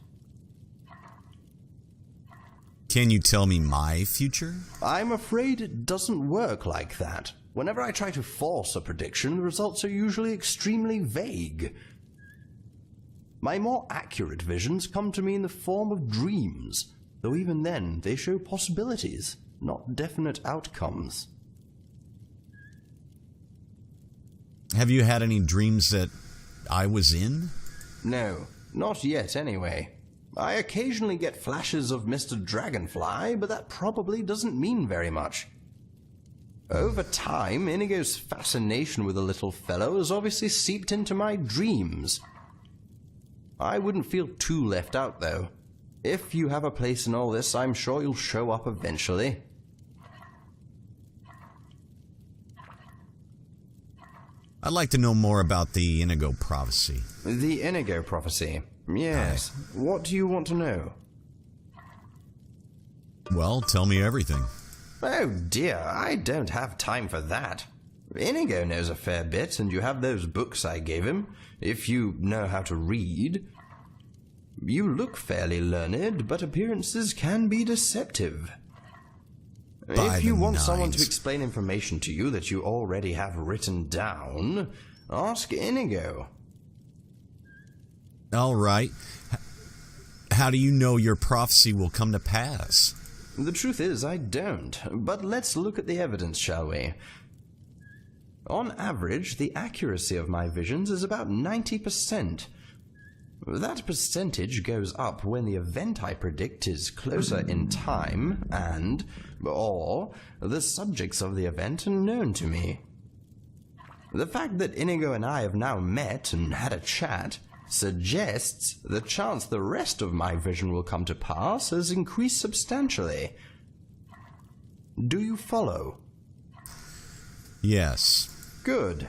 Can you tell me my future? I'm afraid it doesn't work like that. Whenever I try to force a prediction, the results are usually extremely vague. My more accurate visions come to me in the form of dreams, though even then they show possibilities, not definite outcomes. Have you had any dreams that I was in? No, not yet anyway. I occasionally get flashes of Mr. Dragonfly, but that probably doesn't mean very much. Over time, Inigo's fascination with the little fellow has obviously seeped into my dreams. I wouldn't feel too left out, though. If you have a place in all this, I'm sure you'll show up eventually. I'd like to know more about the Inigo prophecy. The Inigo prophecy? Yes. What do you want to know? Well, tell me everything. Oh dear, I don't have time for that. Inigo knows a fair bit, and you have those books I gave him, if you know how to read. You look fairly learned, but appearances can be deceptive. If you want someone to explain information to you that you already have written down, ask Inigo. All right. How do you know your prophecy will come to pass? The truth is, I don't. But let's look at the evidence, shall we? On average, the accuracy of my visions is about 90%. That percentage goes up when the event I predict is closer in time and, or, the subjects of the event are known to me. The fact that Inigo and I have now met and had a chat suggests the chance the rest of my vision will come to pass has increased substantially. Do you follow? Yes. Good.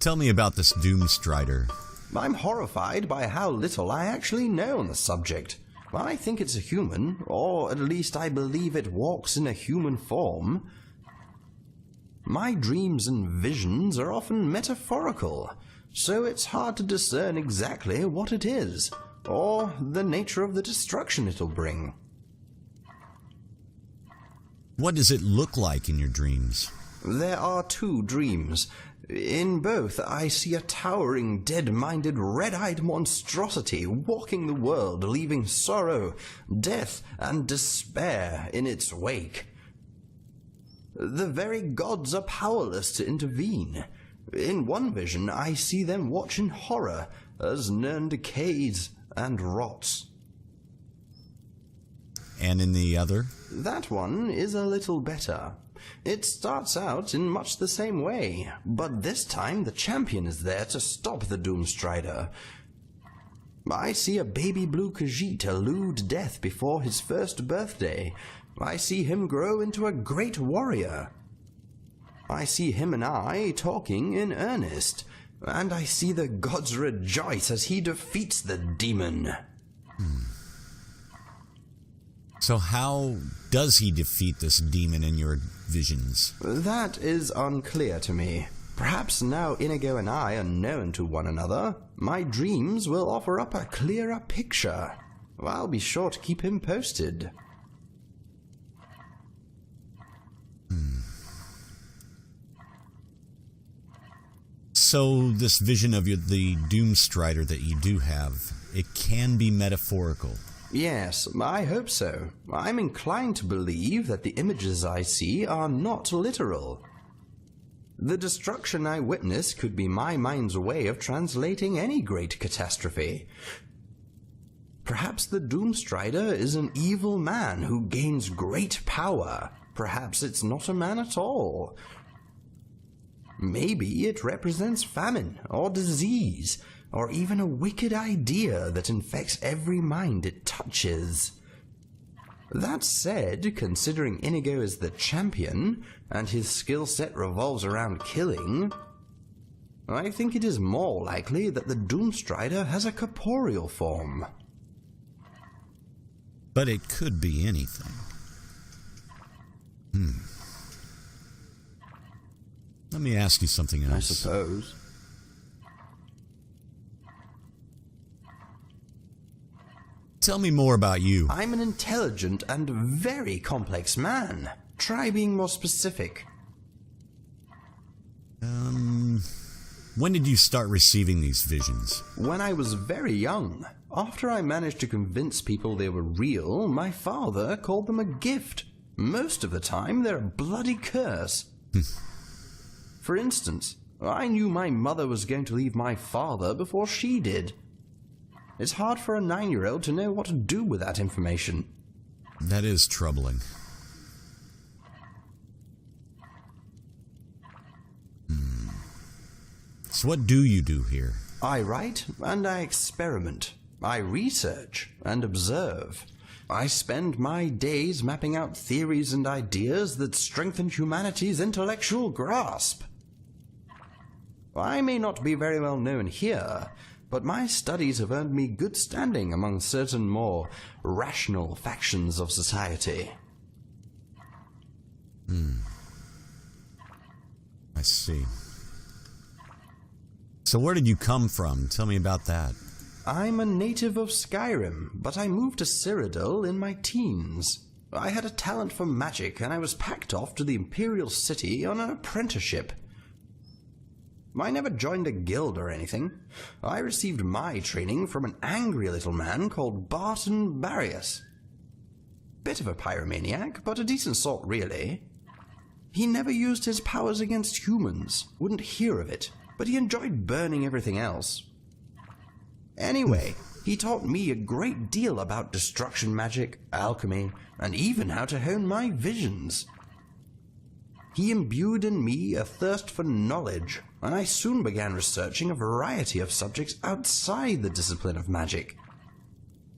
Tell me about this Doomstrider. I'm horrified by how little I actually know on the subject. I think it's a human, or at least I believe it walks in a human form. My dreams and visions are often metaphorical, so it's hard to discern exactly what it is, or the nature of the destruction it'll bring. What does it look like in your dreams? There are two dreams. In both, I see a towering, dead-minded, red-eyed monstrosity walking the world, leaving sorrow, death, and despair in its wake. The very gods are powerless to intervene. In one vision, I see them watch in horror as Nirn decays and rots. And in the other? That one is a little better. It starts out in much the same way, but this time the champion is there to stop the Doomstrider. I see a baby blue Khajiit elude death before his first birthday. I see him grow into a great warrior. I see him and I talking in earnest, and I see the gods rejoice as he defeats the demon. So how does he defeat this demon in your visions? That is unclear to me. Perhaps now Inigo and I are known to one another, my dreams will offer up a clearer picture. I'll be sure to keep him posted. So this vision of the Doomstrider that you do have, it can be metaphorical. Yes, I hope so. I'm inclined to believe that the images I see are not literal. The destruction I witness could be my mind's way of translating any great catastrophe. Perhaps the Doomstrider is an evil man who gains great power. Perhaps it's not a man at all. Maybe it represents famine or disease, or even a wicked idea that infects every mind it touches. That said, considering Inigo is the champion, and his skill set revolves around killing, I think it is more likely that the Doomstrider has a corporeal form. But it could be anything. Let me ask you something else. I suppose. Tell me more about you. I'm an intelligent and very complex man. Try being more specific. When did you start receiving these visions? When I was very young. After I managed to convince people they were real, my father called them a gift. Most of the time, they're a bloody curse. For instance, I knew my mother was going to leave my father before she did. It's hard for a 9-year-old to know what to do with that information. That is troubling. So what do you do here? I write and I experiment. I research and observe. I spend my days mapping out theories and ideas that strengthen humanity's intellectual grasp. I may not be very well known here, but my studies have earned me good standing among certain more rational factions of society. I see. So where did you come from? Tell me about that. I'm a native of Skyrim, but I moved to Cyrodiil in my teens. I had a talent for magic, and I was packed off to the Imperial City on an apprenticeship. I never joined a guild or anything. I received my training from an angry little man called Barton Barrius. Bit of a pyromaniac, but a decent sort, really. He never used his powers against humans, wouldn't hear of it, but he enjoyed burning everything else. Anyway, he taught me a great deal about destruction magic, alchemy, and even how to hone my visions. He imbued in me a thirst for knowledge, and I soon began researching a variety of subjects outside the discipline of magic.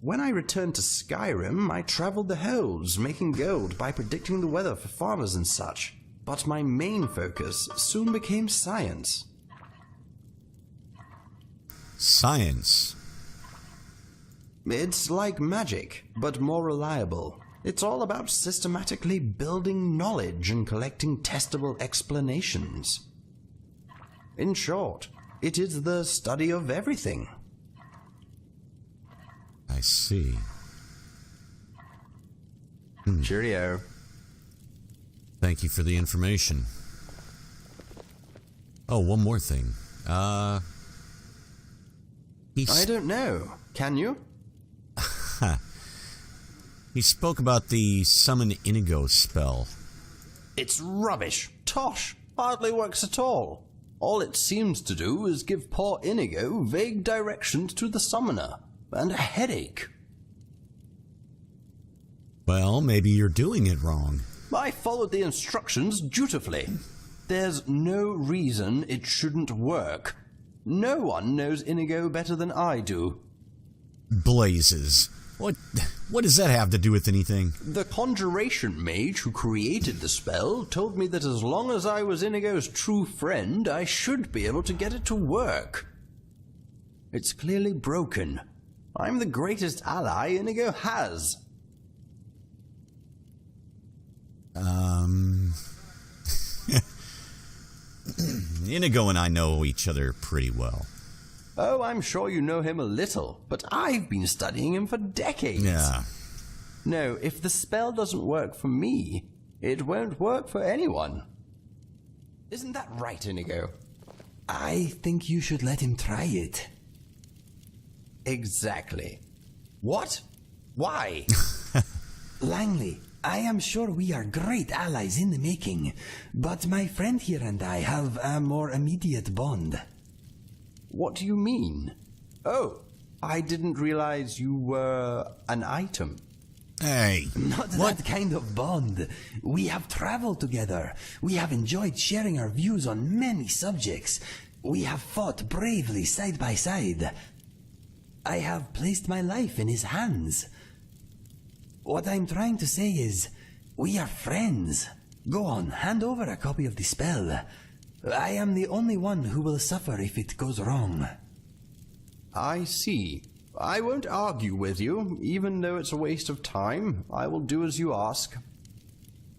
When I returned to Skyrim, I traveled the hills, making gold by predicting the weather for farmers and such. But my main focus soon became science. Science? It's like magic, but more reliable. It's all about systematically building knowledge and collecting testable explanations. In short, it is the study of everything. I see. Cheerio. Thank you for the information. Oh, one more thing. I don't know. Can you? He spoke about the Summon Inigo spell. It's rubbish. Tosh. Hardly works at all. All it seems to do is give poor Inigo vague directions to the summoner. And a headache. Well, maybe you're doing it wrong. I followed the instructions dutifully. There's no reason it shouldn't work. No one knows Inigo better than I do. Blazes. What does that have to do with anything? The conjuration mage who created the spell told me that as long as I was Inigo's true friend, I should be able to get it to work. It's clearly broken. I'm the greatest ally Inigo has. Inigo and I know each other pretty well. Oh, I'm sure you know him a little, but I've been studying him for decades. Yeah. No, if the spell doesn't work for me, it won't work for anyone. Isn't that right, Inigo? I think you should let him try it. Exactly. What? Why? Langley, I am sure we are great allies in the making, but my friend here and I have a more immediate bond. What do you mean? Oh, I didn't realize you were an item. Hey. Not that kind of bond. We have traveled together. We have enjoyed sharing our views on many subjects. We have fought bravely side by side. I have placed my life in his hands. What I'm trying to say is, we are friends. Go on, hand over a copy of the spell. I am the only one who will suffer if it goes wrong. I see. I won't argue with you, even though it's a waste of time. I will do as you ask.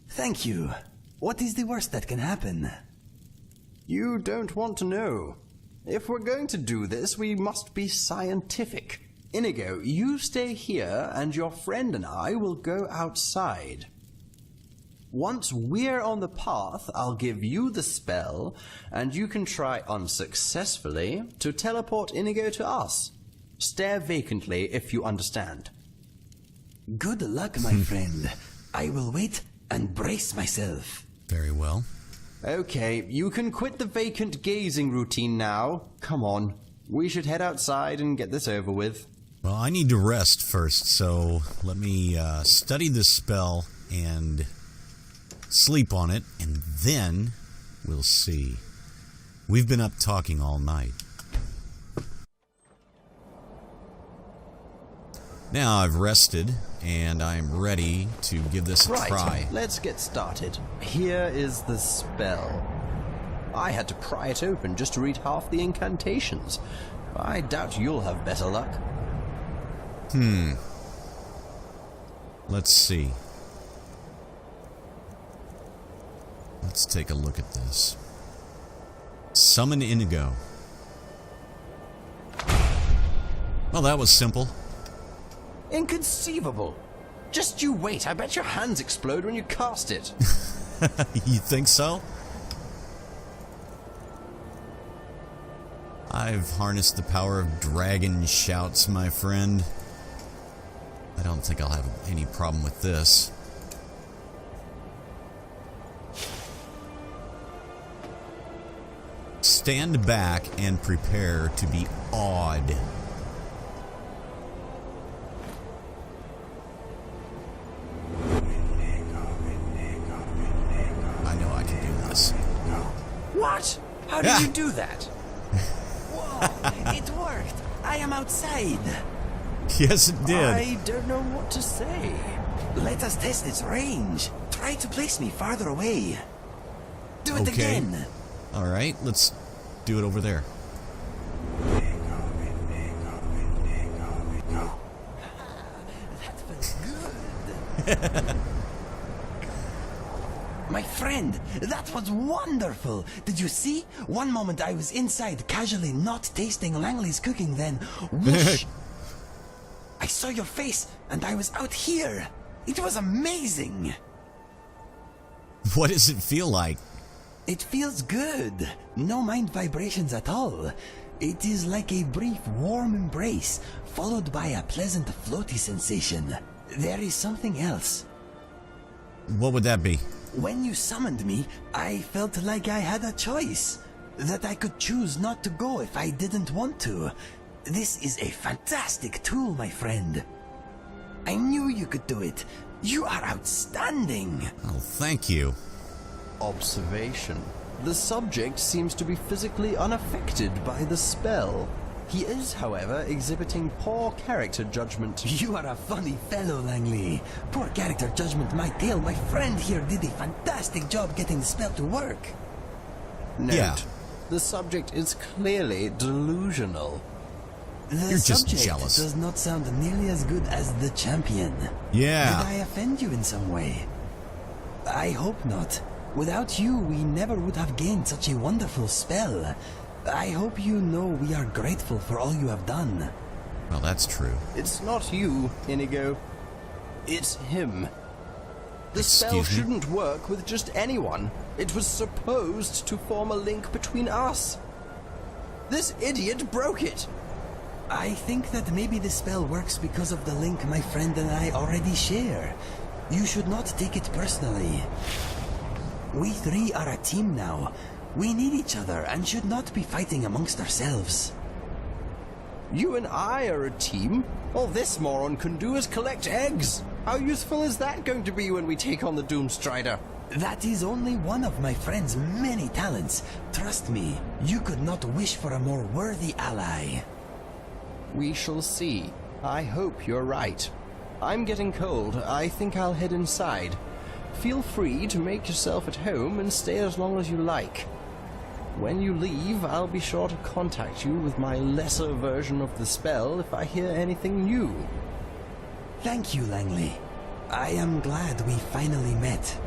Thank you. What is the worst that can happen? You don't want to know. If we're going to do this, we must be scientific. Inigo, you stay here, and your friend and I will go outside. Once we're on the path, I'll give you the spell, and you can try unsuccessfully to teleport Inigo to us. Stare vacantly if you understand. Good luck, my friend. I will wait and brace myself. Very well. Okay, you can quit the vacant gazing routine now. Come on. We should head outside and get this over with. Well, I need to rest first, so let me study this spell and sleep on it, and then we'll see. We've been up talking all night. Now I've rested, and I'm ready to give this a try. Let's get started. Here is the spell. I had to pry it open just to read half the incantations. I doubt you'll have better luck. Let's see. Let's take a look at this. Summon Inigo. Well, that was simple. Inconceivable. Just you wait. I bet your hands explode when you cast it. You think so? I've harnessed the power of dragon shouts, my friend. I don't think I'll have any problem with this. Stand back and prepare to be awed. I know I can do this. What? How did you do that? Whoa, it worked. I am outside. Yes, it did. I don't know what to say. Let us test its range. Try to place me farther away. Do it Okay. again. Alright, let's do it over there. That felt good. My friend, that was wonderful. Did you see? One moment I was inside, casually not tasting Langley's cooking, then whoosh! I saw your face, and I was out here. It was amazing. What does it feel like? It feels good. No mind vibrations at all. It is like a brief warm embrace, followed by a pleasant floaty sensation. There is something else. What would that be? When you summoned me, I felt like I had a choice. That I could choose not to go if I didn't want to. This is a fantastic tool, my friend. I knew you could do it. You are outstanding. Oh, thank you. Observation. The subject seems to be physically unaffected by the spell. He is, however, exhibiting poor character judgment. You are a funny fellow, Langley. Poor character judgment, my tale. My friend here did a fantastic job getting the spell to work. Note, Yeah. the subject is clearly delusional. The You're just subject jealous. does not sound nearly as good as the champion. Yeah. Did I offend you in some way? I hope not. Without you, we never would have gained such a wonderful spell. I hope you know we are grateful for all you have done. Well, that's true. It's not you, Inigo. It's him. The spell Excuse me? shouldn't work with just anyone. It was supposed to form a link between us. This idiot broke it. I think that maybe the spell works because of the link my friend and I already share. You should not take it personally. We three are a team now. We need each other and should not be fighting amongst ourselves. You and I are a team. All this moron can do is collect eggs. How useful is that going to be when we take on the Doomstrider? That is only one of my friend's many talents. Trust me, you could not wish for a more worthy ally. We shall see. I hope you're right. I'm getting cold. I think I'll head inside. Feel free to make yourself at home and stay as long as you like. When you leave, I'll be sure to contact you with my lesser version of the spell if I hear anything new. Thank you, Langley. I am glad we finally met.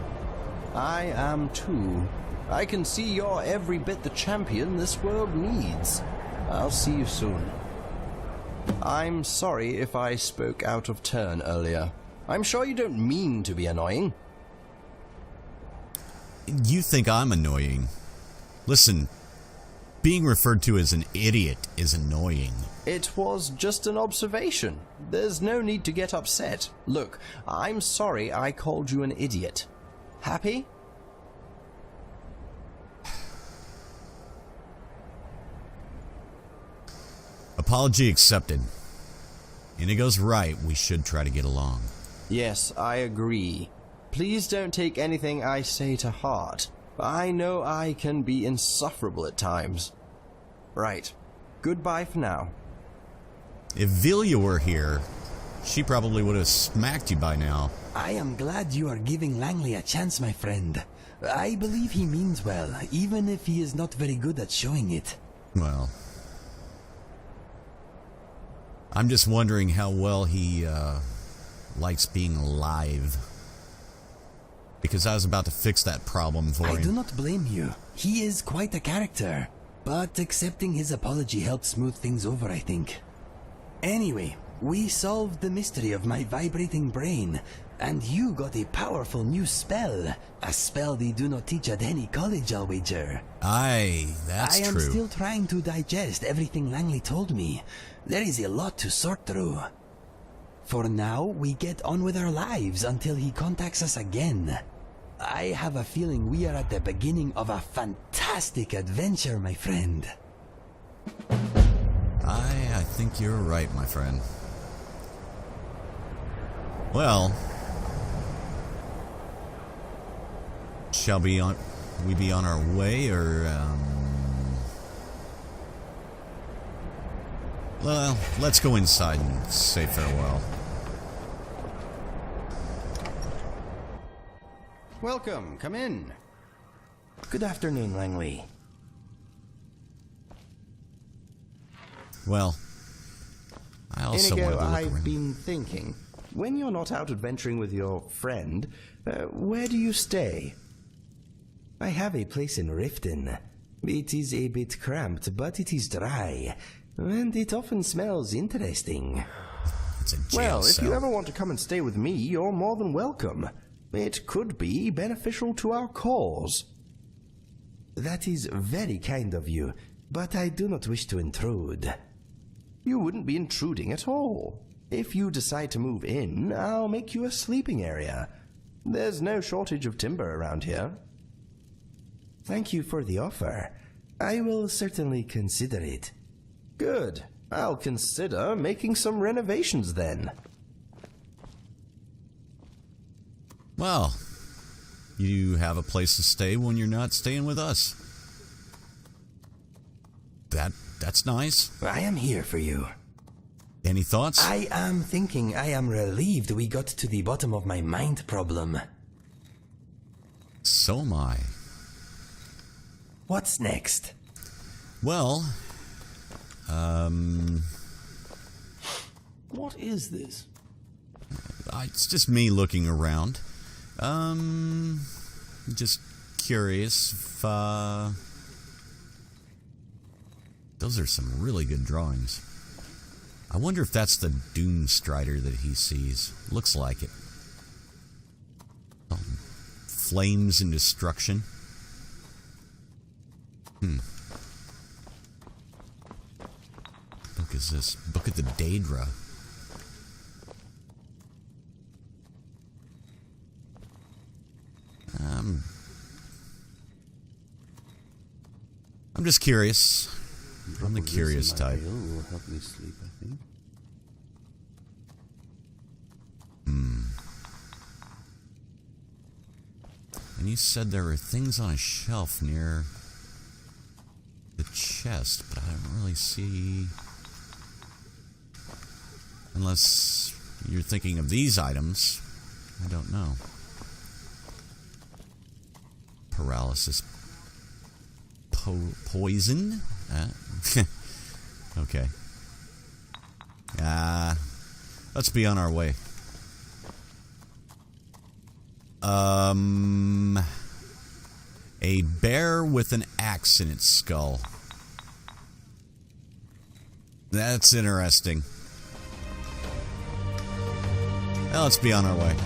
I am too. I can see you're every bit the champion this world needs. I'll see you soon. I'm sorry if I spoke out of turn earlier. I'm sure you don't mean to be annoying. You think I'm annoying. Listen, being referred to as an idiot is annoying. It was just an observation. There's no need to get upset. Look, I'm sorry I called you an idiot. Happy? Apology accepted. Inigo's right, we should try to get along. Yes, I agree. Please don't take anything I say to heart. I know I can be insufferable at times. Right. Goodbye for now. If Vilja were here, she probably would have smacked you by now. I am glad you are giving Langley a chance, my friend. I believe he means well, even if he is not very good at showing it. Well, I'm just wondering how well he likes being alive. Because I was about to fix that problem for I him. do not blame you. He is quite a character. But accepting his apology helped smooth things over, I think. Anyway, we solved the mystery of my vibrating brain, and you got a powerful new spell. A spell they do not teach at any college, I'll wager. Aye, that's I am true. still trying to digest everything Langley told me. There is a lot to sort through. For now, we get on with our lives until he contacts us again. I have a feeling we are at the beginning of a fantastic adventure, my friend. I think you're right, my friend. Well, shall we be on our way, or well, let's go inside and say farewell. Welcome, come in. Good afternoon, Langley. Well, I also wanted Inigo, to look I've around. been thinking, when you're not out adventuring with your friend, where do you stay? I have a place in Riften. It is a bit cramped, but it is dry, and it often smells interesting. It's a jail Well, if cell. you ever want to come and stay with me, you're more than welcome. It could be beneficial to our cause. That is very kind of you, but I do not wish to intrude. You wouldn't be intruding at all. If you decide to move in, I'll make you a sleeping area. There's no shortage of timber around here. Thank you for the offer. I will certainly consider it. Good. I'll consider making some renovations then. Well, you have a place to stay when you're not staying with us. That's nice. I am here for you. Any thoughts? I am thinking I am relieved we got to the bottom of my mind problem. So am I. What's next? Well, What is this? it's just me looking around. Just curious if, those are some really good drawings. I wonder if that's the Doom Strider that he sees. Looks like it. Oh, flames and destruction. Book is this? Book of the Daedra. I'm just curious. I'm the curious type. Will help me sleep, I think. And you said there were things on a shelf near the chest, but I don't really see... Unless you're thinking of these items. I don't know. Paralysis. Poison? Okay. Let's be on our way. A bear with an axe in its skull. That's interesting. Well, let's be on our way.